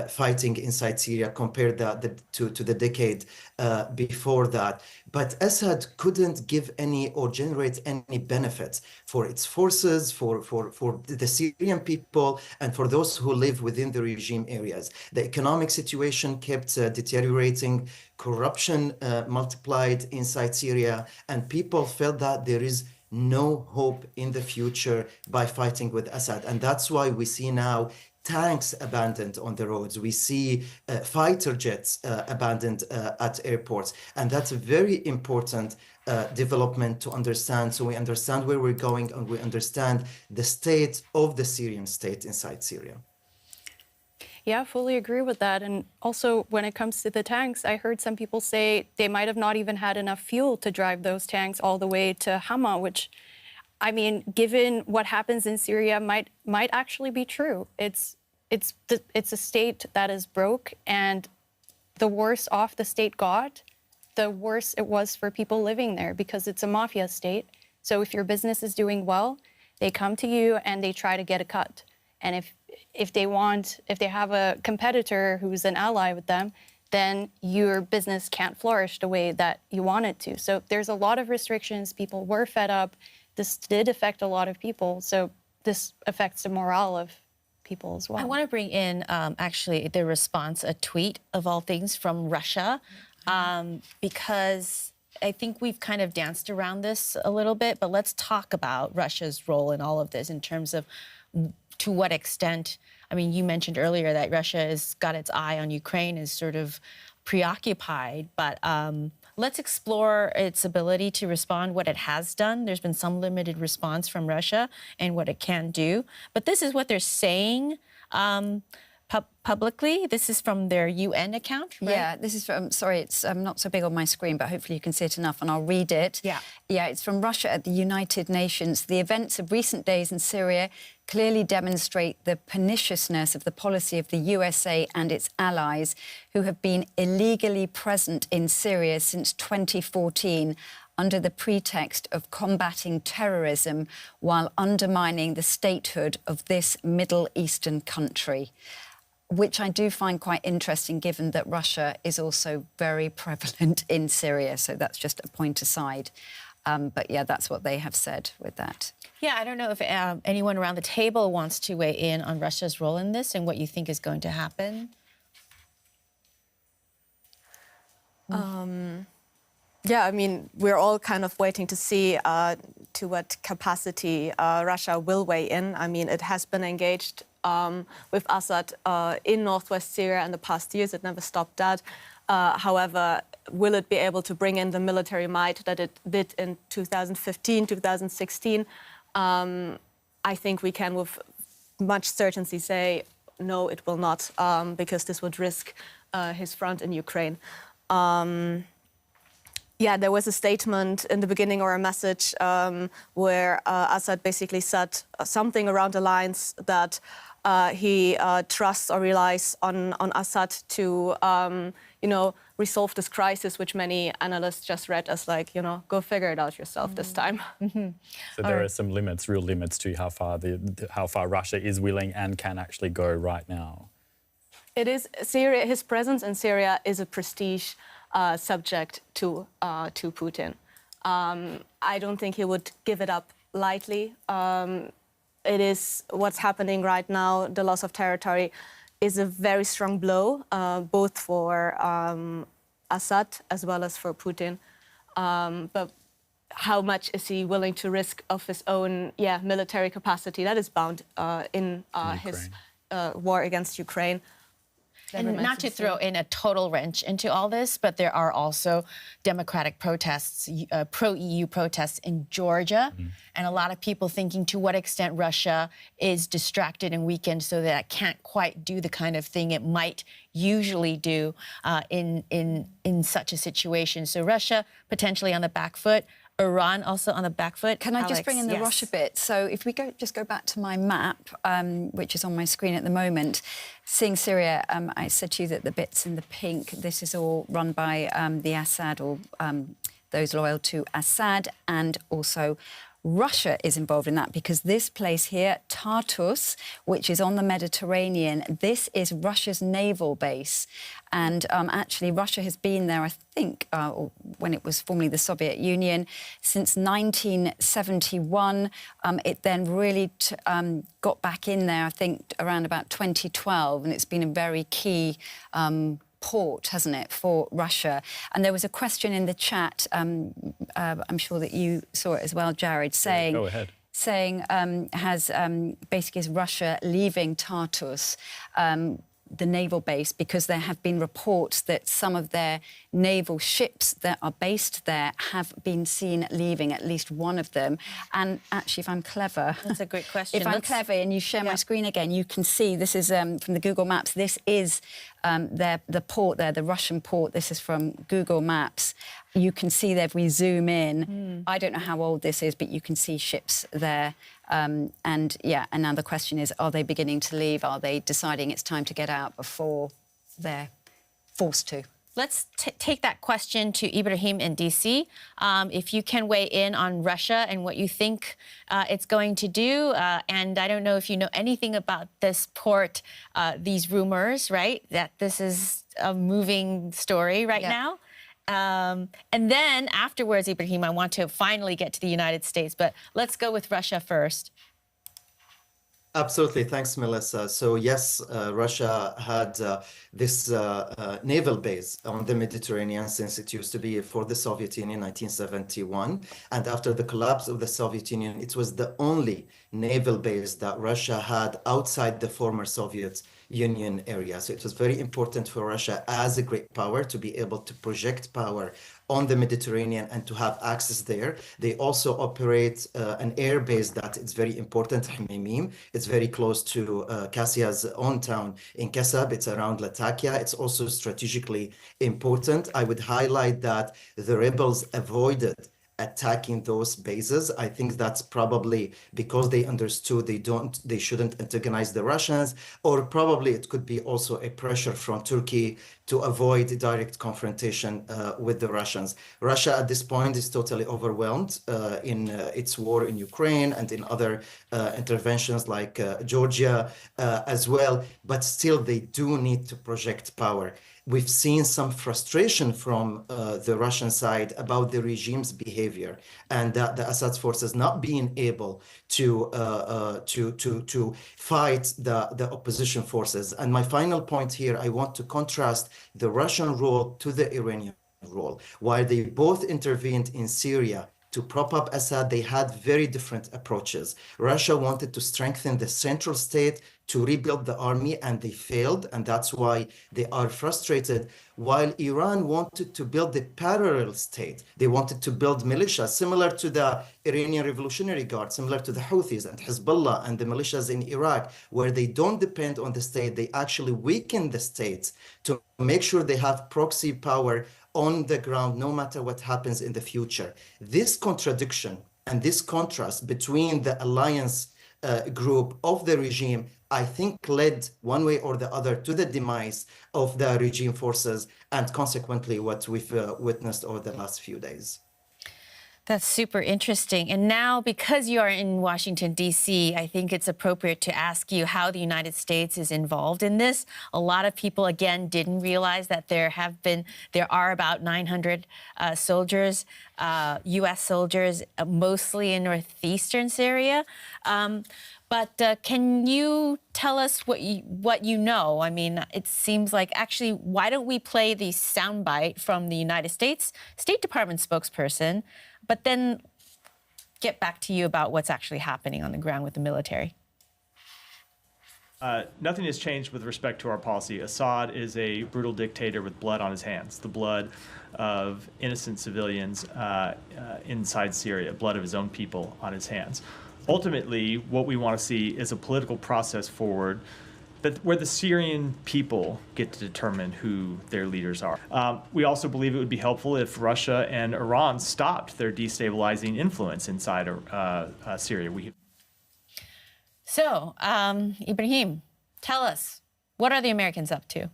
fighting inside Syria compared to the decade before that. But Assad couldn't give any or generate any benefits for its forces, for the Syrian people, and for those who live within the regime areas. The economic situation kept deteriorating, corruption multiplied inside Syria, and people felt that there is no hope in the future by fighting with Assad. And that's why we see now tanks abandoned on the roads. We see fighter jets abandoned at airports. And that's a very important development to understand. So we understand where we're going and we understand the state of the Syrian state inside Syria. Yeah, fully agree with that. And also, when it comes to the tanks, I heard some people say they might have not even had enough fuel to drive those tanks all the way to Hama, which, I mean, given what happens in Syria, might actually be true. It's a state that is broke, and the worse off the state got, the worse it was for people living there, because it's a mafia state. So if your business is doing well, they come to you and they try to get a cut. And if they have a competitor who's an ally with them, then your business can't flourish the way that you want it to. So there's a lot of restrictions. People were fed up. This did affect a lot of people. So this affects the morale of people as well. I want to bring in actually the response, a tweet of all things from Russia, because I think we've kind of danced around this a little bit, but let's talk about Russia's role in all of this in terms of to what extent. I mean, you mentioned earlier that Russia has got its eye on Ukraine, is sort of preoccupied, but let's explore its ability to respond, what it has done. There's been some limited response from Russia and what it can do. But this is what they're saying publicly. This is from their UN account, right? Yeah, this is from, sorry, it's not so big on my screen, but hopefully you can see it enough, and I'll read it. Yeah. Yeah, it's from Russia at the United Nations. The events of recent days in Syria clearly demonstrate the perniciousness of the policy of the USA and its allies, who have been illegally present in Syria since 2014 under the pretext of combating terrorism while undermining the statehood of this Middle Eastern country, which I do find quite interesting, given that Russia is also very prevalent in Syria. So that's just a point aside. But yeah, that's what they have said with that. Yeah, I don't know if anyone around the table wants to weigh in on Russia's role in this and what you think is going to happen. Yeah, I mean, we're all kind of waiting to see to what capacity Russia will weigh in. I mean, it has been engaged with Assad in northwest Syria in the past years. It never stopped that. However, will it be able to bring in the military might that it did in 2015, 2016? I think we can with much certainty say, no, it will not, because this would risk his front in Ukraine. Yeah, there was a statement in the beginning or a message where Assad basically said something around the lines that he trusts or relies on Assad to, resolve this crisis, which many analysts just read as like, go figure it out yourself this time. So there are some limits, real limits to how far Russia is willing and can actually go right now. It is Syria. His presence in Syria is a prestige subject to Putin. I don't think he would give it up lightly. It is what's happening right now. The loss of territory is a very strong blow, both for Assad as well as for Putin. But how much is he willing to risk of his own military capacity? That is bound in his war against Ukraine. And not to throw in a total wrench into all this, but there are also democratic protests, pro-EU protests in Georgia, and a lot of people thinking to what extent Russia is distracted and weakened so that it can't quite do the kind of thing it might usually do in such a situation. So Russia potentially on the back foot, Iran also on the back foot. Can I just bring in the Russia bit? So if we just go back to my map, which is on my screen at the moment, seeing Syria, I said to you that the bits in the pink, this is all run by the Assad or those loyal to Assad, and also Russia is involved in that because this place here, Tartus, which is on the Mediterranean, this is Russia's naval base. And actually, Russia has been there, I think, when it was formerly the Soviet Union, since 1971. It then really got back in there, I think, around about 2012, and it's been a very key port, hasn't it, for Russia? And there was a question in the chat, I'm sure that you saw it as well, Jared, saying... Go ahead. Saying, basically, is Russia leaving Tartus, the naval base, because there have been reports that some of their naval ships that are based there have been seen leaving, at least one of them. And actually, if I'm clever... That's a great question. If I'm clever and you share my screen again, you can see, this is from the Google Maps, this is the port there, the Russian port. This is from Google Maps. You can see there, if we zoom in, I don't know how old this is, but you can see ships there. And now the question is, are they beginning to leave? Are they deciding it's time to get out before they're forced to? Let's take that question to Ibrahim in D.C. If you can weigh in on Russia and what you think it's going to do. And I don't know if you know anything about this port, these rumors, right, that this is a moving story right now. And then afterwards, Ibrahim, I want to finally get to the United States, but let's go with Russia first. Absolutely. Thanks, Melissa. So yes, Russia had this naval base on the Mediterranean since it used to be for the Soviet Union in 1971. And after the collapse of the Soviet Union, it was the only naval base that Russia had outside the former Soviet Union area. So it was very important for Russia as a great power to be able to project power on the Mediterranean and to have access there. They also operate an air base that is very important, Hamimim. It's very close to Kassia's own town in Kassab. It's around Latakia. It's also strategically important. I would highlight that the rebels avoided attacking those bases. I think that's probably because they understood they shouldn't antagonize the Russians, or probably it could be also a pressure from Turkey to avoid direct confrontation with the Russians. Russia at this point is totally overwhelmed in its war in Ukraine and in other interventions like Georgia as well, but still they do need to project power. We've seen some frustration from the Russian side about the regime's behavior and that the Assad forces not being able to fight the opposition forces. And my final point here, I want to contrast the Russian role to the Iranian role. While they both intervened in Syria to prop up Assad. They had very different approaches. Russia wanted to strengthen the central state, to rebuild the army, and they failed, and that's why they are frustrated. While Iran wanted to build a parallel state, they wanted to build militia similar to the Iranian Revolutionary Guard, similar to the Houthis and Hezbollah and the militias in Iraq, where they don't depend on the state, they actually weaken the state to make sure they have proxy power on the ground, no matter what happens in the future. This contradiction and this contrast between the alliance group of the regime, I think, led one way or the other to the demise of the regime forces and consequently what we've witnessed over the last few days. That's super interesting. And now, because you are in Washington, D.C., I think it's appropriate to ask you how the United States is involved in this. A lot of people, again, didn't realize that there are about 900 soldiers, U.S. soldiers, mostly in northeastern Syria. But can you tell us what you know? I mean, it seems like, actually, why don't we play the soundbite from the United States State Department spokesperson, but then get back to you about what's actually happening on the ground with the military? Nothing has changed with respect to our policy. Assad is a brutal dictator with blood on his hands, the blood of innocent civilians inside Syria, blood of his own people on his hands. Ultimately, what we want to see is a political process forward where the Syrian people get to determine who their leaders are. We also believe it would be helpful if Russia and Iran stopped their destabilizing influence inside Syria. So, Ibrahim, tell us, what are the Americans up to?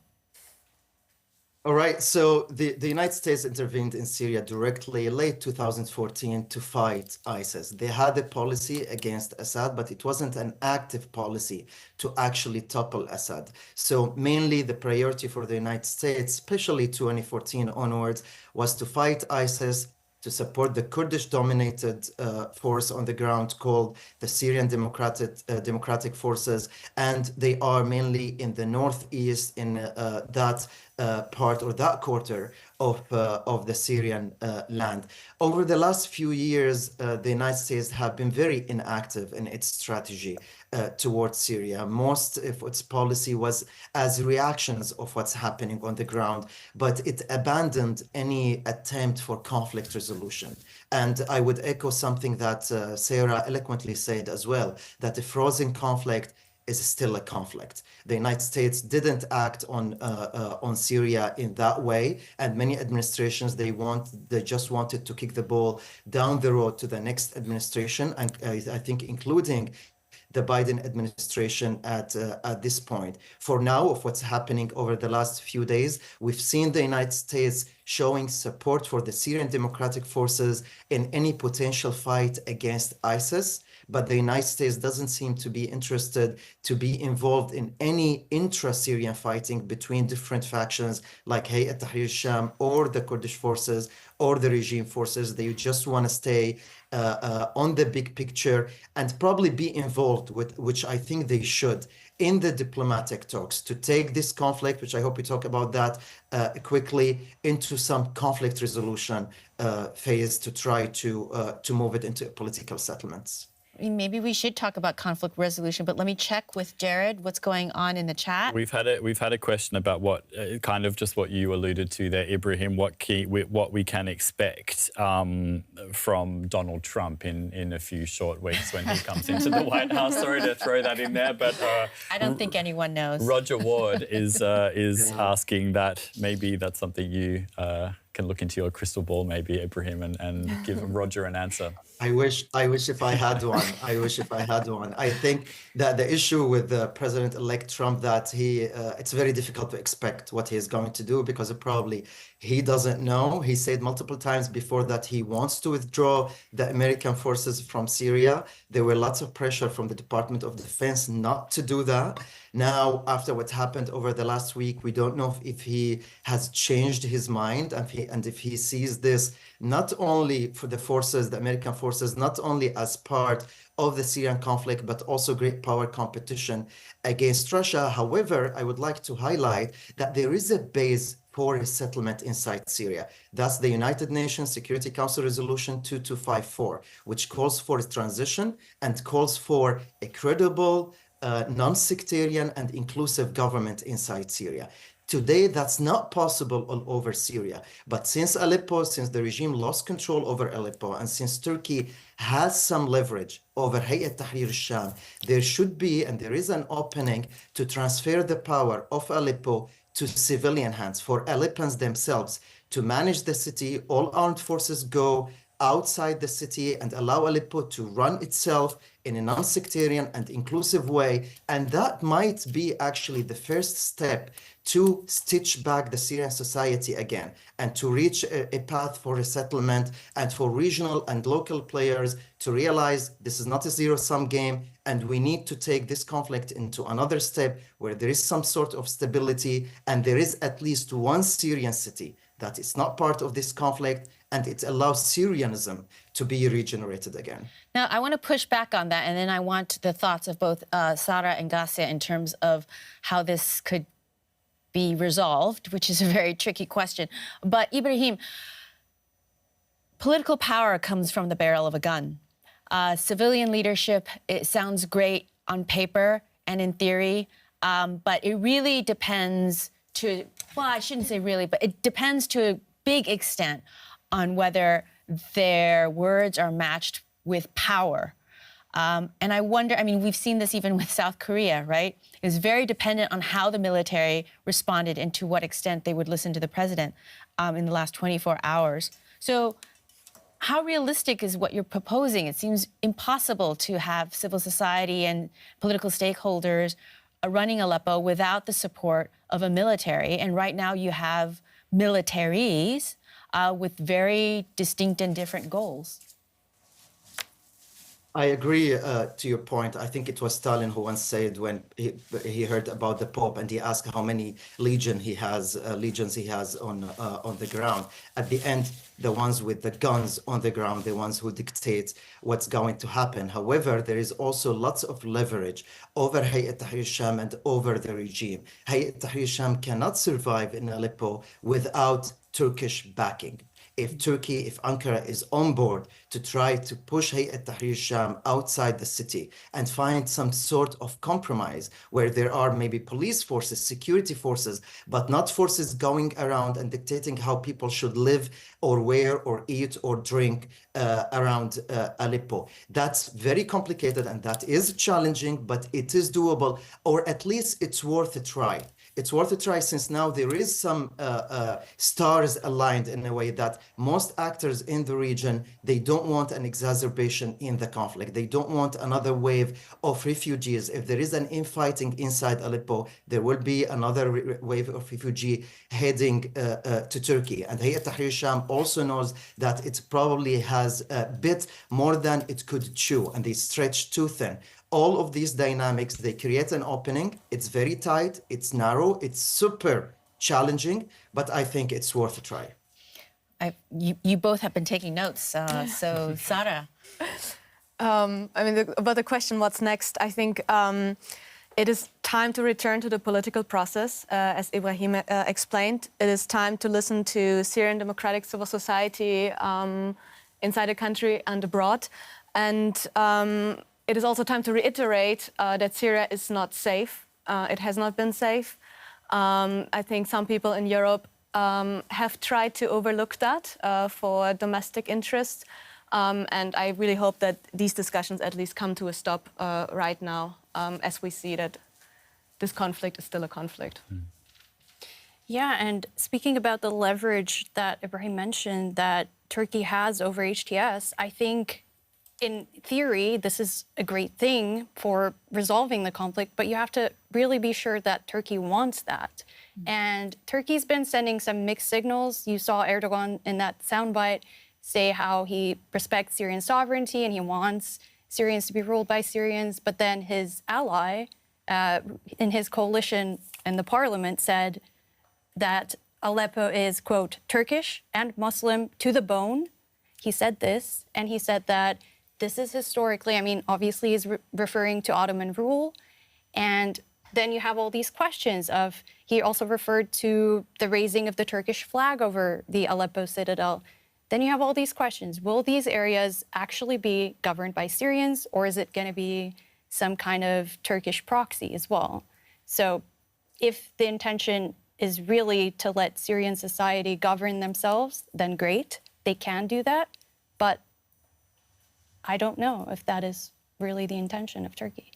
All right, so the United States intervened in Syria directly late 2014 to fight ISIS. They had a policy against Assad, but it wasn't an active policy to actually topple Assad. So mainly the priority for the United States, especially 2014 onwards, was to fight ISIS, to support the Kurdish-dominated force on the ground called the Syrian Democratic Forces, and they are mainly in the northeast in that part or that quarter of the Syrian land. Over the last few years, the United States have been very inactive in its strategy towards Syria. Most of its policy was as reactions of what's happening on the ground, but it abandoned any attempt for conflict resolution. And I would echo something that Sarah eloquently said as well, that a frozen conflict is still a conflict. The United States didn't act on Syria in that way, and many administrations they just wanted to kick the ball down the road to the next administration, and I think including the Biden administration at this point. For now, of what's happening over the last few days, we've seen the United States showing support for the Syrian Democratic Forces in any potential fight against ISIS. But the United States doesn't seem to be interested to be involved in any intra-Syrian fighting between different factions like Hayat Tahrir al-Sham or the Kurdish forces or the regime forces. They just want to stay on the big picture and probably be involved with, which I think they should, in the diplomatic talks to take this conflict, which I hope we talk about that quickly, into some conflict resolution phase to try to move it into political settlements. Maybe we should talk about conflict resolution, but let me check with Jared what's going on in the chat. We've had a question about what kind of just what you alluded to there, Ibrahim. What we can expect from Donald Trump in a few short weeks when he comes into the White House. Sorry to throw that in there, but I don't think anyone knows. Roger Ward is asking that maybe that's something you can look into your crystal ball, maybe, Ibrahim, and give Roger an answer. I wish if I had one. I wish if I had one. I think that the issue with President-elect Trump, that it's very difficult to expect what he is going to do because probably he doesn't know. He said multiple times before that he wants to withdraw the American forces from Syria. There were lots of pressure from the Department of Defense not to do that. Now, after what happened over the last week, we don't know if he has changed his mind and if he sees this not only for the forces, the American forces, not only as part of the Syrian conflict, but also great power competition against Russia. However, I would like to highlight that there is a base for a settlement inside Syria. That's the United Nations Security Council Resolution 2254, which calls for a transition and calls for a credible, non-sectarian and inclusive government inside Syria. Today, that's not possible all over Syria. But since Aleppo, since the regime lost control over Aleppo, and since Turkey has some leverage over Hayat Tahrir al-Sham, there should be, and there is an opening to transfer the power of Aleppo to civilian hands, for Aleppans themselves to manage the city. All armed forces go outside the city and allow Aleppo to run itself in a non-sectarian and inclusive way. And that might be actually the first step to stitch back the Syrian society again and to reach a path for resettlement and for regional and local players to realize this is not a zero-sum game and we need to take this conflict into another step where there is some sort of stability and there is at least one Syrian city that is not part of this conflict, and it allows Syrianism to be regenerated again. Now, I want to push back on that, and then I want the thoughts of both Sara and Gassia in terms of how this could be resolved, which is a very tricky question. But Ibrahim, political power comes from the barrel of a gun. Civilian leadership, it sounds great on paper and in theory, but it really depends to, well, I shouldn't say really, but it depends to a big extent on whether their words are matched with power. And I wonder, I mean, we've seen this even with South Korea, right? It's very dependent on how the military responded and to what extent they would listen to the president in the last 24 hours. So how realistic is what you're proposing? It seems impossible to have civil society and political stakeholders running Aleppo without the support of a military. And right now you have militaries with very distinct and different goals. I agree to your point. I think it was Stalin who once said when he heard about the Pope and he asked how many legions he has on the ground. At the end, the ones with the guns on the ground, the ones who dictate what's going to happen. However, there is also lots of leverage over Hayat Tahrir al-Sham and over the regime. Hayat Tahrir al-Sham cannot survive in Aleppo without Turkish backing. If Turkey, if Ankara is on board to try to push Hayat Tahrir al-Sham outside the city and find some sort of compromise where there are maybe police forces, security forces, but not forces going around and dictating how people should live or wear or eat or drink around Aleppo. That's very complicated and that is challenging, but it is doable, or at least it's worth a try. It's worth a try since now there is some stars aligned in a way that most actors in the region, they don't want an exacerbation in the conflict. They don't want another wave of refugees. If there is an infighting inside Aleppo, there will be another wave of refugee heading to Turkey. And Hayat Tahrir al-Sham also knows that it probably has a bit more than it could chew, and they stretch too thin. All of these dynamics, they create an opening. It's very tight, it's narrow, it's super challenging, but I think it's worth a try. You both have been taking notes, so Sara. I mean, about the question, what's next? I think it is time to return to the political process, as Ibrahim explained. It is time to listen to Syrian democratic civil society inside the country and abroad. And it is also time to reiterate that Syria is not safe. It has not been safe. I think some people in Europe have tried to overlook that for domestic interests. And I really hope that these discussions at least come to a stop right now, as we see that this conflict is still a conflict. Yeah, and speaking about the leverage that Ibrahim mentioned that Turkey has over HTS, I think in theory, this is a great thing for resolving the conflict, but you have to really be sure that Turkey wants that. And Turkey's been sending some mixed signals. You saw Erdogan in that soundbite say how he respects Syrian sovereignty and he wants Syrians to be ruled by Syrians, but then his ally in his coalition in the parliament said that Aleppo is, quote, Turkish and Muslim to the bone. He said this, and he said that this is historically, I mean, obviously he's referring to Ottoman rule, and then you have all these questions of, he also referred to the raising of the Turkish flag over the Aleppo citadel. Then you have all these questions. Will these areas actually be governed by Syrians, or is it going to be some kind of Turkish proxy as well? So if the intention is really to let Syrian society govern themselves, then great, they can do that. But I don't know if that is really the intention of Turkey.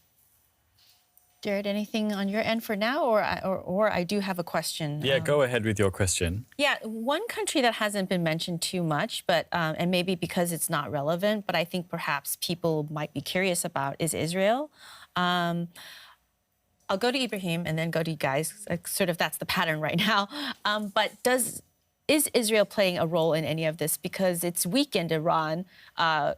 Jared, anything on your end for now, or I do have a question. Yeah, go ahead with your question. Yeah, one country that hasn't been mentioned too much, but and maybe because it's not relevant, but I think perhaps people might be curious about is Israel. I'll go to Ibrahim and then go to you guys. Like, sort of that's the pattern right now. But is Israel playing a role in any of this? Because it's weakened Iran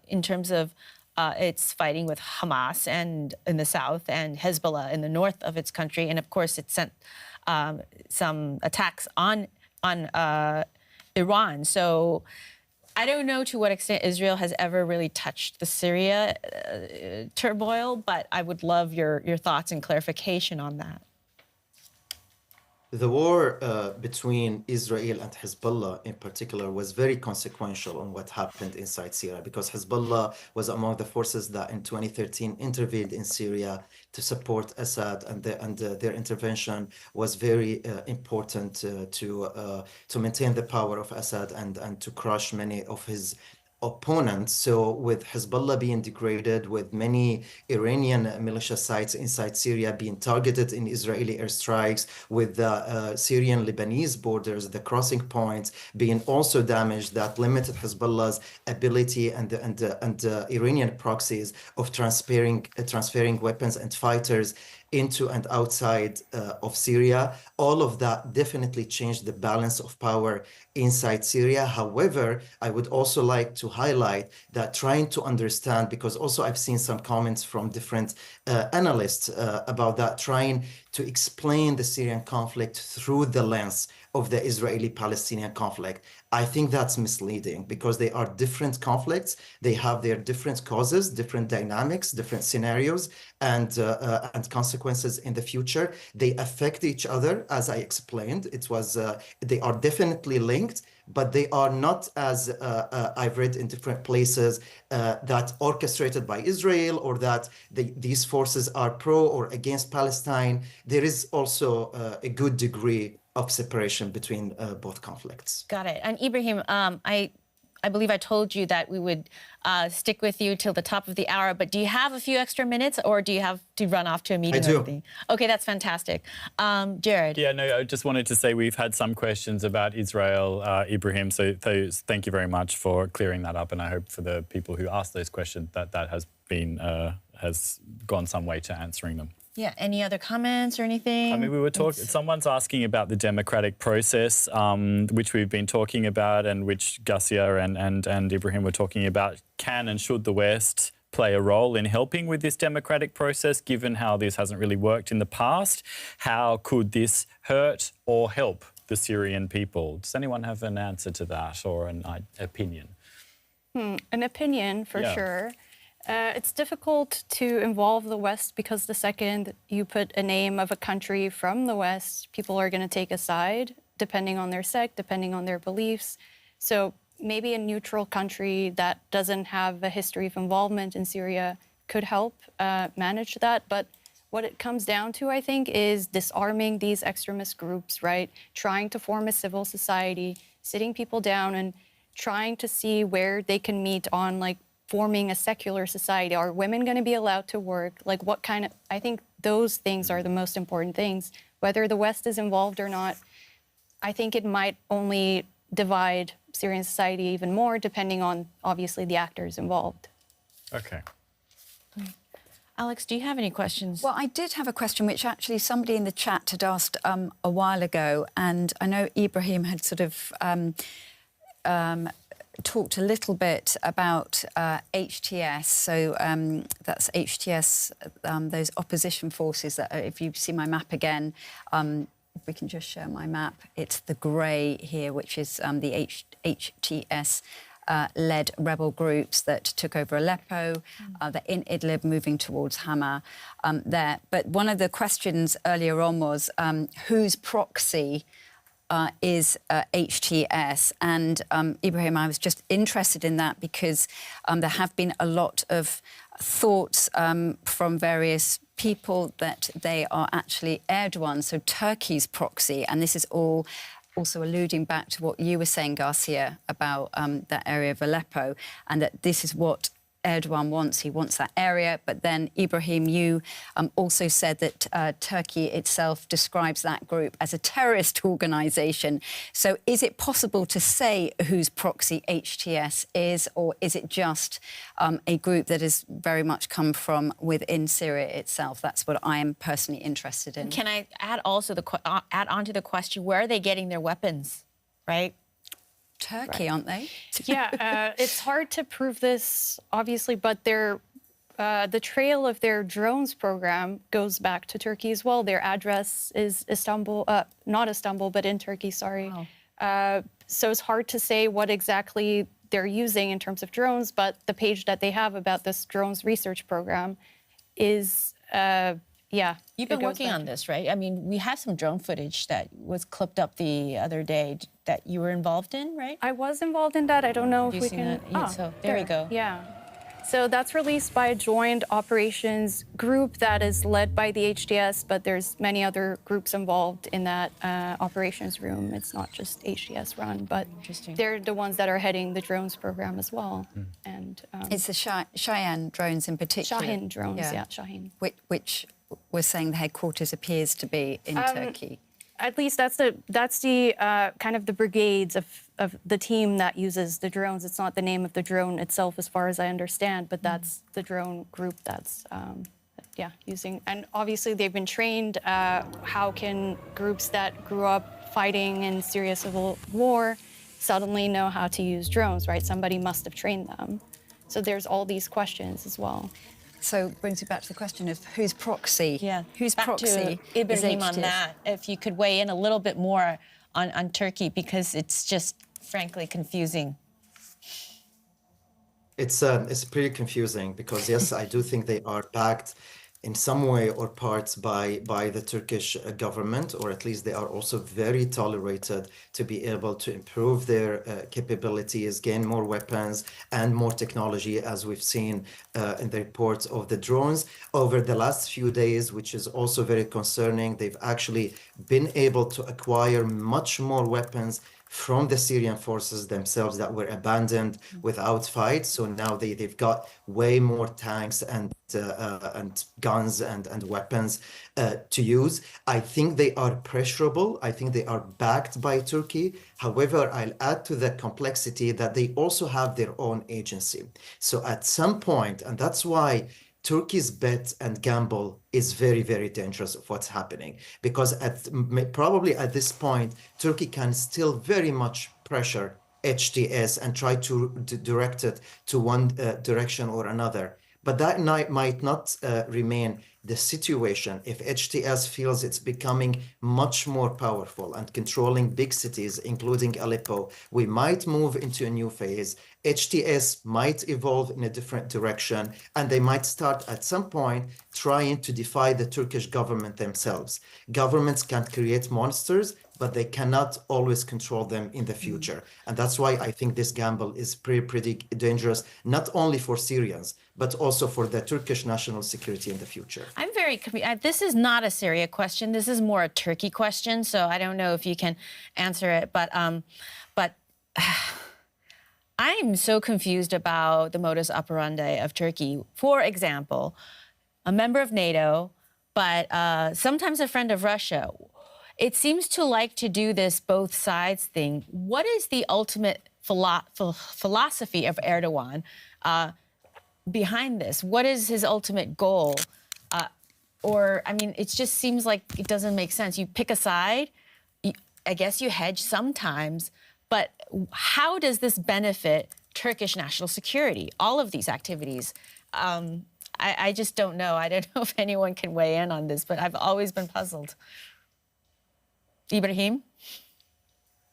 in terms of it's fighting with Hamas and in the south and Hezbollah in the north of its country, and of course it sent some attacks on Iran. So I don't know to what extent Israel has ever really touched the Syria turmoil, but I would love your thoughts and clarification on that. The war between Israel and Hezbollah in particular was very consequential on what happened inside Syria, because Hezbollah was among the forces that in 2013 intervened in Syria to support Assad, and their intervention was very important to maintain the power of Assad and to crush many of his opponents. So with Hezbollah being degraded, with many Iranian militia sites inside Syria being targeted in Israeli airstrikes, with the Syrian-Lebanese borders, the crossing points being also damaged, that limited Hezbollah's ability and Iranian proxies of transferring weapons and fighters into and outside of Syria. All of that definitely changed the balance of power inside Syria. However, I would also like to highlight that trying to understand, because also I've seen some comments from different analysts about that, trying to explain the Syrian conflict through the lens of the Israeli-Palestinian conflict. I think that's misleading, because they are different conflicts. They have their different causes, different dynamics, different scenarios, and consequences in the future. They affect each other, as I explained. They are definitely linked, but they are not, as I've read in different places, that orchestrated by Israel, or that these forces are pro or against Palestine. There is also a good degree of separation between both conflicts. Got it. And Ibrahim, I believe I told you that we would stick with you till the top of the hour, but do you have a few extra minutes, or do you have to run off to a meeting? I do. Or anything? Okay, that's fantastic. Jared? Yeah, no, I just wanted to say we've had some questions about Israel, Ibrahim, so thank you very much for clearing that up, and I hope for the people who asked those questions that has gone some way to answering them. Yeah, any other comments or anything? I mean, we were talking, someone's asking about the democratic process, which we've been talking about, and which Garcia and Ibrahim were talking about. Can and should the West play a role in helping with this democratic process, given how this hasn't really worked in the past? How could this hurt or help the Syrian people? Does anyone have an answer to that, or an opinion? An opinion, for sure. It's difficult to involve the West, because the second you put a name of a country from the West, people are going to take a side, depending on their sect, depending on their beliefs. So maybe a neutral country that doesn't have a history of involvement in Syria could help manage that. But what it comes down to, I think, is disarming these extremist groups, right? Trying to form a civil society, sitting people down and trying to see where they can meet on, like, forming a secular society. Are women going to be allowed to work? Like, what kind of... I think those things are the most important things. Whether the West is involved or not, I think it might only divide Syrian society even more, depending on, obviously, the actors involved. Okay. Alex, do you have any questions? Well, I did have a question, which actually somebody in the chat had asked a while ago, and I know Ibrahim had sort of talked a little bit about HTS. So that's HTS, those opposition forces that, if you see my map again, if we can just show my map, it's the grey here, which is the HTS led rebel groups that took over Aleppo. They're in Idlib, moving towards Hama there. But one of the questions earlier on was whose proxy is HTS. And Ibrahim, I was just interested in that because there have been a lot of thoughts from various people that they are actually Erdogan, so Turkey's proxy. And this is all also alluding back to what you were saying, Garcia, about that area of Aleppo, and that this is what Erdogan wants. He wants that area. But then, Ibrahim, you also said that Turkey itself describes that group as a terrorist organisation. So is it possible to say whose proxy HTS is, or is it just a group that has very much come from within Syria itself? That's what I am personally interested in. Can I add also add on to the question, where are they getting their weapons, right? Turkey, aren't they? Yeah, it's hard to prove this, obviously, but the trail of their drones program goes back to Turkey as well. Their address is Istanbul, not Istanbul, but in Turkey, sorry. Wow. So it's hard to say what exactly they're using in terms of drones, but the page that they have about this drones research program is, yeah. You've been working on this, right? I mean, we have some drone footage that was clipped up the other day that you were involved in, right? I was involved in that. I don't know if we can... So there we go. Yeah. So that's released by a joint operations group that is led by the HTS, but there's many other groups involved in that operations room. It's not just HTS run, but they're the ones that are heading the drones program as well. And it's the Cheyenne drones in particular. Shaheen drones, yeah Shaheen. Which we're saying the headquarters appears to be in Turkey. At least that's the kind of the brigades of the team that uses the drones. It's not the name of the drone itself, as far as I understand, but that's the drone group that's using. And obviously they've been trained. How can groups that grew up fighting in Syria civil war suddenly know how to use drones, right? Somebody must have trained them. So there's all these questions as well. So brings you back to the question of whose proxy. Yeah, whose back proxy to Ibrahim is on that. If you could weigh in a little bit more on Turkey, because it's just frankly confusing. It's pretty confusing because yes, I do think they are backed in some way or parts by the Turkish government, or at least they are also very tolerated to be able to improve their capabilities, gain more weapons and more technology, as we've seen in the reports of the drones over the last few days, which is also very concerning. They've actually been able to acquire much more weapons from the Syrian forces themselves that were abandoned without fight. So now they've got way more tanks and guns and weapons to use. I think they are pressurable. I think they are backed by Turkey. However, I'll add to the complexity that they also have their own agency. So at some point, and that's why Turkey's bet and gamble is very, very dangerous of what's happening, because probably at this point, Turkey can still very much pressure HTS and try to direct it to one direction or another. But that might not remain the situation if HTS feels it's becoming much more powerful and controlling big cities, including Aleppo. We might move into a new phase. HTS might evolve in a different direction, and they might start at some point trying to defy the Turkish government themselves. Governments can create monsters, but they cannot always control them in the future. And that's why I think this gamble is pretty dangerous, not only for Syrians, but also for the Turkish national security in the future. I'm very this is not a Syria question. This is more a Turkey question. So I don't know if you can answer it, but I'm so confused about the modus operandi of Turkey. For example, a member of NATO, but sometimes a friend of Russia. It seems to like to do this both sides thing. What is the ultimate philosophy of Erdogan behind this? What is his ultimate goal? I mean, it just seems like it doesn't make sense. You pick a side, I guess you hedge sometimes, but how does this benefit Turkish national security? All of these activities. I just don't know. I don't know if anyone can weigh in on this, but I've always been puzzled. Ibrahim?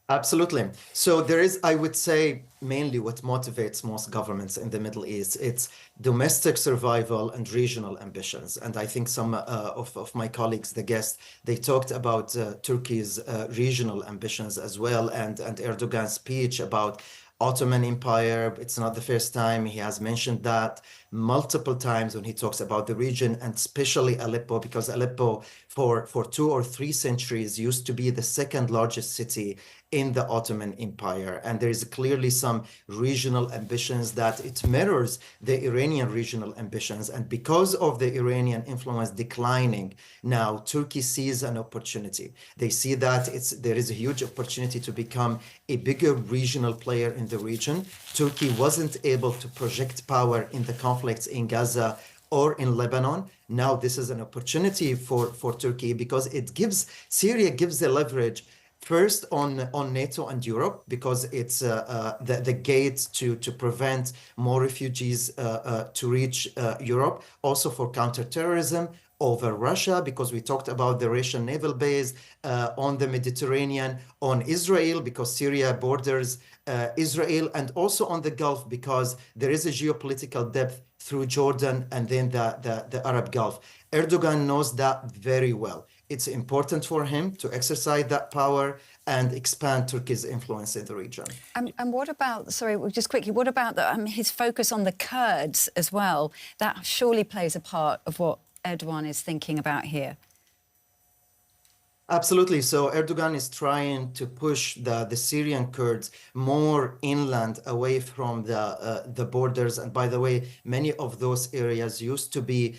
Absolutely. So there is, I would say, mainly what motivates most governments in the Middle East. It's domestic survival and regional ambitions. And I think some of my colleagues, the guests, they talked about Turkey's regional ambitions as well, and Erdogan's speech about Ottoman Empire. It's not the first time he has mentioned that multiple times when he talks about the region, and especially Aleppo, because Aleppo for 2 or 3 centuries used to be the second largest city in the Ottoman Empire. And there is clearly some regional ambitions that it mirrors the Iranian regional ambitions. And because of the Iranian influence declining now, Turkey sees an opportunity. They see that there is a huge opportunity to become a bigger regional player in the region. Turkey wasn't able to project power in the conflicts in Gaza or in Lebanon. Now this is an opportunity for Turkey, because Syria gives the leverage first on NATO and Europe, because it's the gate to prevent more refugees to reach Europe. Also for counterterrorism over Russia, because we talked about the Russian naval base on the Mediterranean, on Israel, because Syria borders Israel, and also on the Gulf, because there is a geopolitical depth through Jordan and then the Arab Gulf. Erdogan knows that very well. It's important for him to exercise that power and expand Turkey's influence in the region. And what about, sorry, just quickly, what about his focus on the Kurds as well? That surely plays a part of what Erdogan is thinking about here. Absolutely. So Erdogan is trying to push the Syrian Kurds more inland, away from the borders. And by the way, many of those areas used to be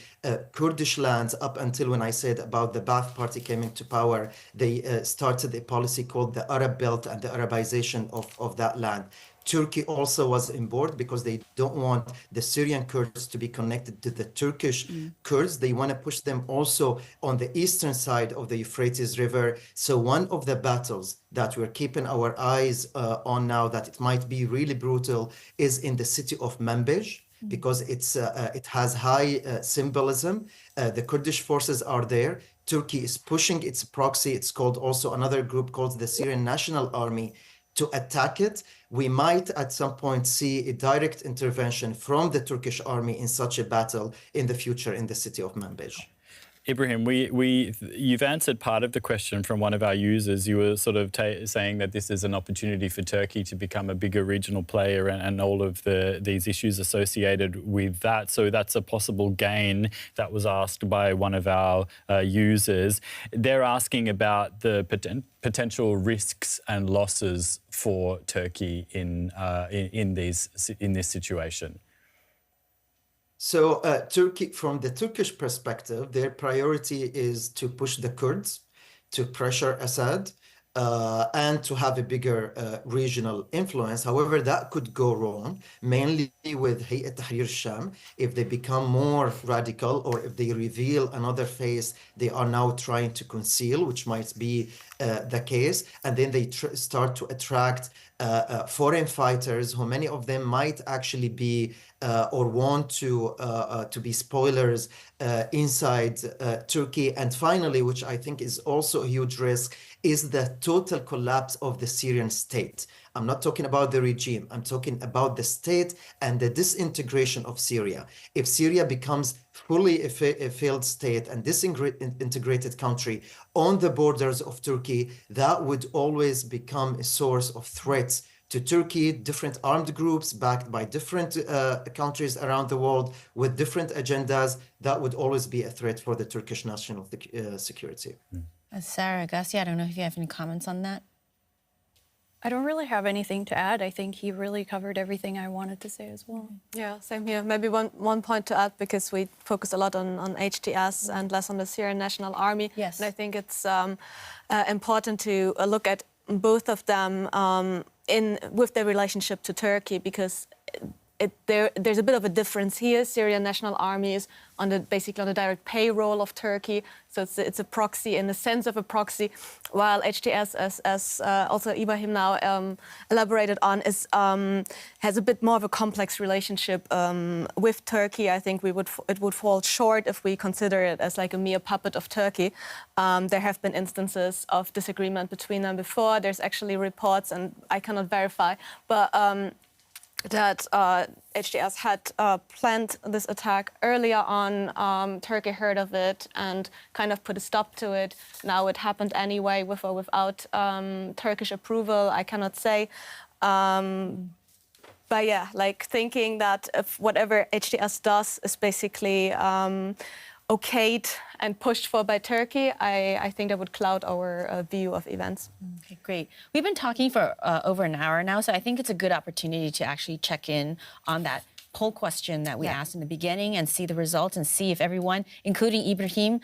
Kurdish lands up until when I said about the Ba'ath Party came into power. They started a policy called the Arab Belt and the Arabization of that land. Turkey also was on board, because they don't want the Syrian Kurds to be connected to the Turkish Kurds. They want to push them also on the eastern side of the Euphrates River. So one of the battles that we're keeping our eyes on now, that it might be really brutal, is in the city of Manbij, because it has high symbolism. The Kurdish forces are there. Turkey is pushing its proxy. It's called also another group called the Syrian National Army to attack it. We might at some point see a direct intervention from the Turkish army in such a battle in the future in the city of Manbij. Ibrahim, you've answered part of the question from one of our users. You were sort of saying that this is an opportunity for Turkey to become a bigger regional player, and all of these issues associated with that. So that's a possible gain that was asked by one of our users. They're asking about the potential risks and losses for Turkey in this situation. So Turkey, from the Turkish perspective, their priority is to push the Kurds, to pressure Assad, and to have a bigger regional influence. However, that could go wrong, mainly with Hayat Tahrir al-Sham. If they become more radical, or if they reveal another face they are now trying to conceal, which might be the case, and then they start to attract foreign fighters, who many of them might actually be or want to be spoilers inside Turkey. And finally, which I think is also a huge risk, is the total collapse of the Syrian state. I'm not talking about the regime. I'm talking about the state and the disintegration of Syria. If Syria becomes fully a failed state and disintegrated country on the borders of Turkey, that would always become a source of threats to Turkey, different armed groups backed by different countries around the world with different agendas. That would always be a threat for the Turkish national security. Sarah Agassi, I don't know if you have any comments on that. I don't really have anything to add. I think he really covered everything I wanted to say as well. Yeah, same here. Maybe one point to add, because we focus a lot on HTS and less on the Syrian National Army. Yes. And I think it's important to look at both of them with their relationship to Turkey, because there's a bit of a difference here. Syrian National Army is basically on the direct payroll of Turkey, so it's a proxy in the sense of a proxy, while HTS, as also Ibrahim now elaborated on, has a bit more of a complex relationship with Turkey. I think it would fall short if we consider it as like a mere puppet of Turkey. There have been instances of disagreement between them before. There's actually reports, and I cannot verify, but that HTS had planned this attack earlier on. Turkey heard of it and kind of put a stop to it. Now it happened anyway, with or without Turkish approval, I cannot say. But yeah, like thinking that if whatever HTS does is basically okayed and pushed for by Turkey, I think that would cloud our view of events. Okay, great. We've been talking for over an hour now, so I think it's a good opportunity to actually check in on that poll question that we asked in the beginning and see the results and see if everyone, including Ibrahim,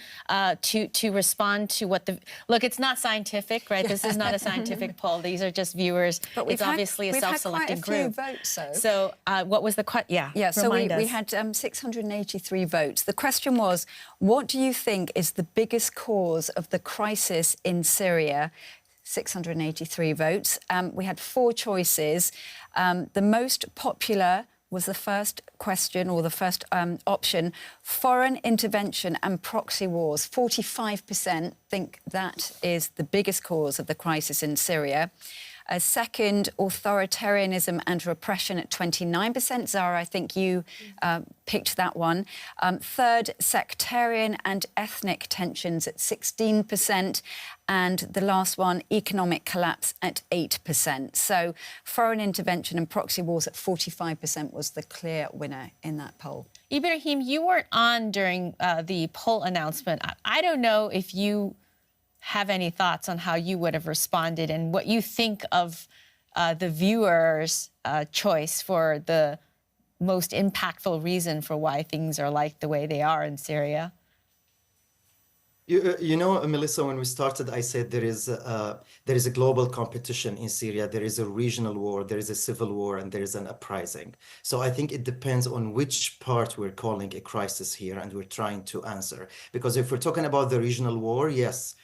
to respond to what the... Look, it's not scientific, right? This is not a scientific poll. These are just viewers. But it's obviously a self-selecting group. We've had quite a few votes, So what was the question? Yeah, so we had 683 votes. The question was, what do you think is the biggest cause of the crisis in Syria? 683 votes. We had 4 choices. The most popular was the first question, or the first option, foreign intervention and proxy wars. 45% think that is the biggest cause of the crisis in Syria. Second, authoritarianism and repression at 29%. Zara, I think you picked that one. Third, sectarian and ethnic tensions at 16%. And the last one, economic collapse at 8%. So foreign intervention and proxy wars at 45% was the clear winner in that poll. Ibrahim, you weren't on during the poll announcement. I don't know if you have any thoughts on how you would have responded and what you think of the viewers' choice for the most impactful reason for why things are like the way they are in Syria. You know, Melissa, when we started, I said there is a global competition in Syria. There is a regional war, there is a civil war, and there is an uprising. So I think it depends on which part we're calling a crisis here, and we're trying to answer. Because if we're talking about the regional war, yes,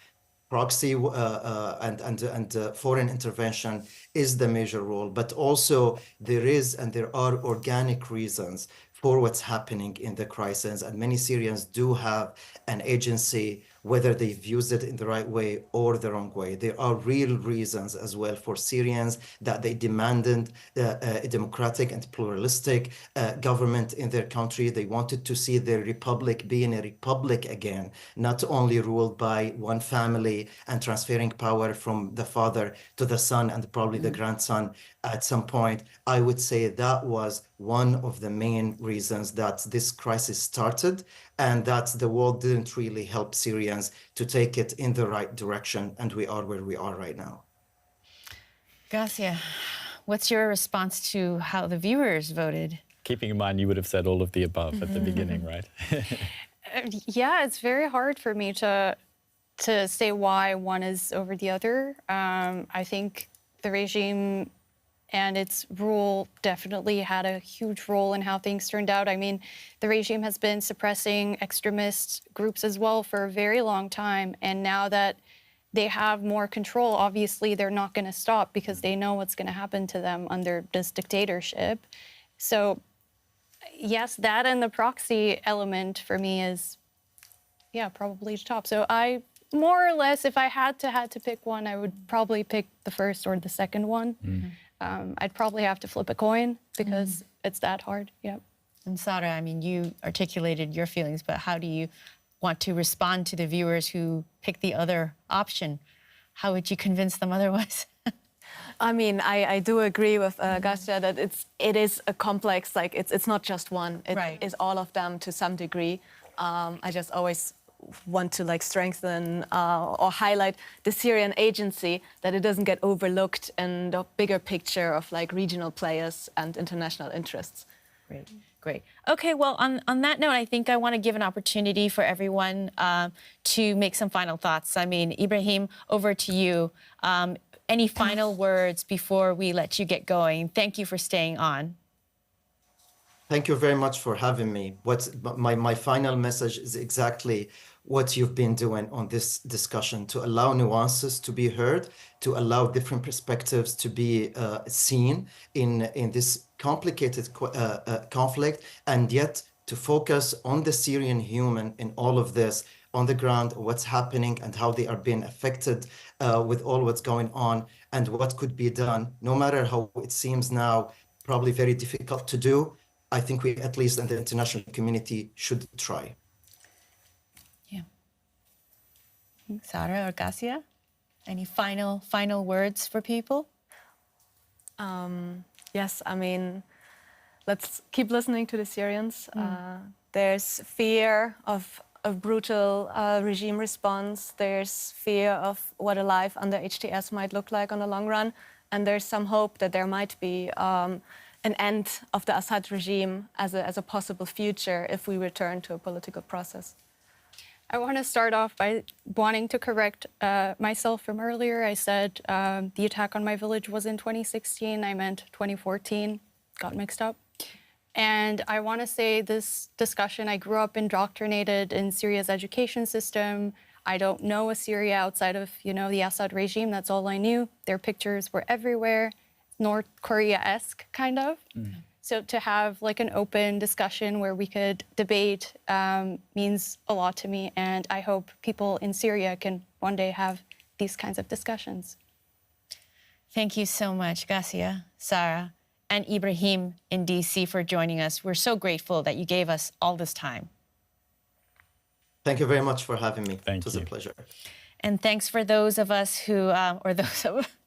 proxy and foreign intervention is the major role, but also there are organic reasons for what's happening in the crisis, and many Syrians do have an agency, whether they've used it in the right way or the wrong way. There are real reasons as well for Syrians that they demanded a democratic and pluralistic government in their country. They wanted to see their republic being a republic again, not only ruled by one family and transferring power from the father to the son and probably the grandson at some point. I would say that was one of the main reasons that this crisis started, and that the world didn't really help Syrians to take it in the right direction, and we are where we are right now. Gracia, what's your response to how the viewers voted? Keeping in mind you would have said all of the above at the beginning, right? Yeah, it's very hard for me to say why one is over the other. I think the regime and its rule definitely had a huge role in how things turned out. I mean, the regime has been suppressing extremist groups as well for a very long time. And now that they have more control, obviously they're not going to stop because they know what's going to happen to them under this dictatorship. So yes, that and the proxy element for me is, yeah, probably top. So I, more or less, if I had to pick one, I would probably pick the first or the second one. I'd probably have to flip a coin because it's that hard. Yeah. And Sara, I mean, you articulated your feelings, but how do you want to respond to the viewers who pick the other option? How would you convince them otherwise? I mean, I do agree with Gracia that it is a complex, like it's not just one. It is all of them to some degree. I just always want to like strengthen or highlight the Syrian agency, that it doesn't get overlooked in the bigger picture of like regional players and international interests. Great, great. Okay, well, on that note, I think I want to give an opportunity for everyone to make some final thoughts. I mean, Ibrahim, over to you. Any final words before we let you get going? Thank you for staying on. Thank you very much for having me. My final message is exactly what you've been doing on this discussion, to allow nuances to be heard, to allow different perspectives to be seen in this complicated conflict, and yet to focus on the Syrian human in all of this, on the ground, what's happening and how they are being affected with all what's going on, and what could be done, no matter how it seems now probably very difficult to do. I think we, at least in the international community, should try. Yeah. Sarah or Gassia, any final words for people? Yes, I mean, let's keep listening to the Syrians. There's fear of a brutal regime response. There's fear of what a life under HTS might look like on the long run. And there's some hope that there might be an end of the Assad regime as a possible future if we return to a political process. I want to start off by wanting to correct myself from earlier. I said the attack on my village was in 2016. I meant 2014. Got mixed up. And I want to say this discussion, I grew up indoctrinated in Syria's education system. I don't know a Syria outside of, the Assad regime. That's all I knew. Their pictures were everywhere, North Korea-esque, kind of. So to have like an open discussion where we could debate means a lot to me. And I hope people in Syria can one day have these kinds of discussions. Thank you so much, Gassia, Sarah, and Ibrahim in DC for joining us. We're so grateful that you gave us all this time. Thank you very much for having me. Thank it was you. a pleasure. And thanks for those of us who, or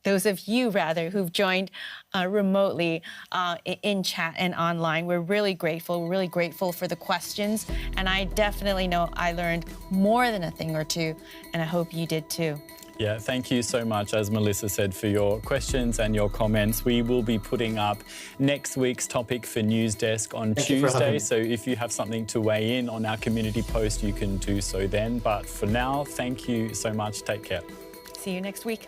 those of you rather, who've joined remotely in chat and online. We're really grateful. We're really grateful for the questions. And I definitely know I learned more than a thing or two, and I hope you did too. Yeah, thank you so much, as Melissa said, for your questions and your comments. We will be putting up next week's topic for News Desk on Tuesday. So if you have something to weigh in on our community post, you can do so then. But for now, thank you so much. Take care. See you next week.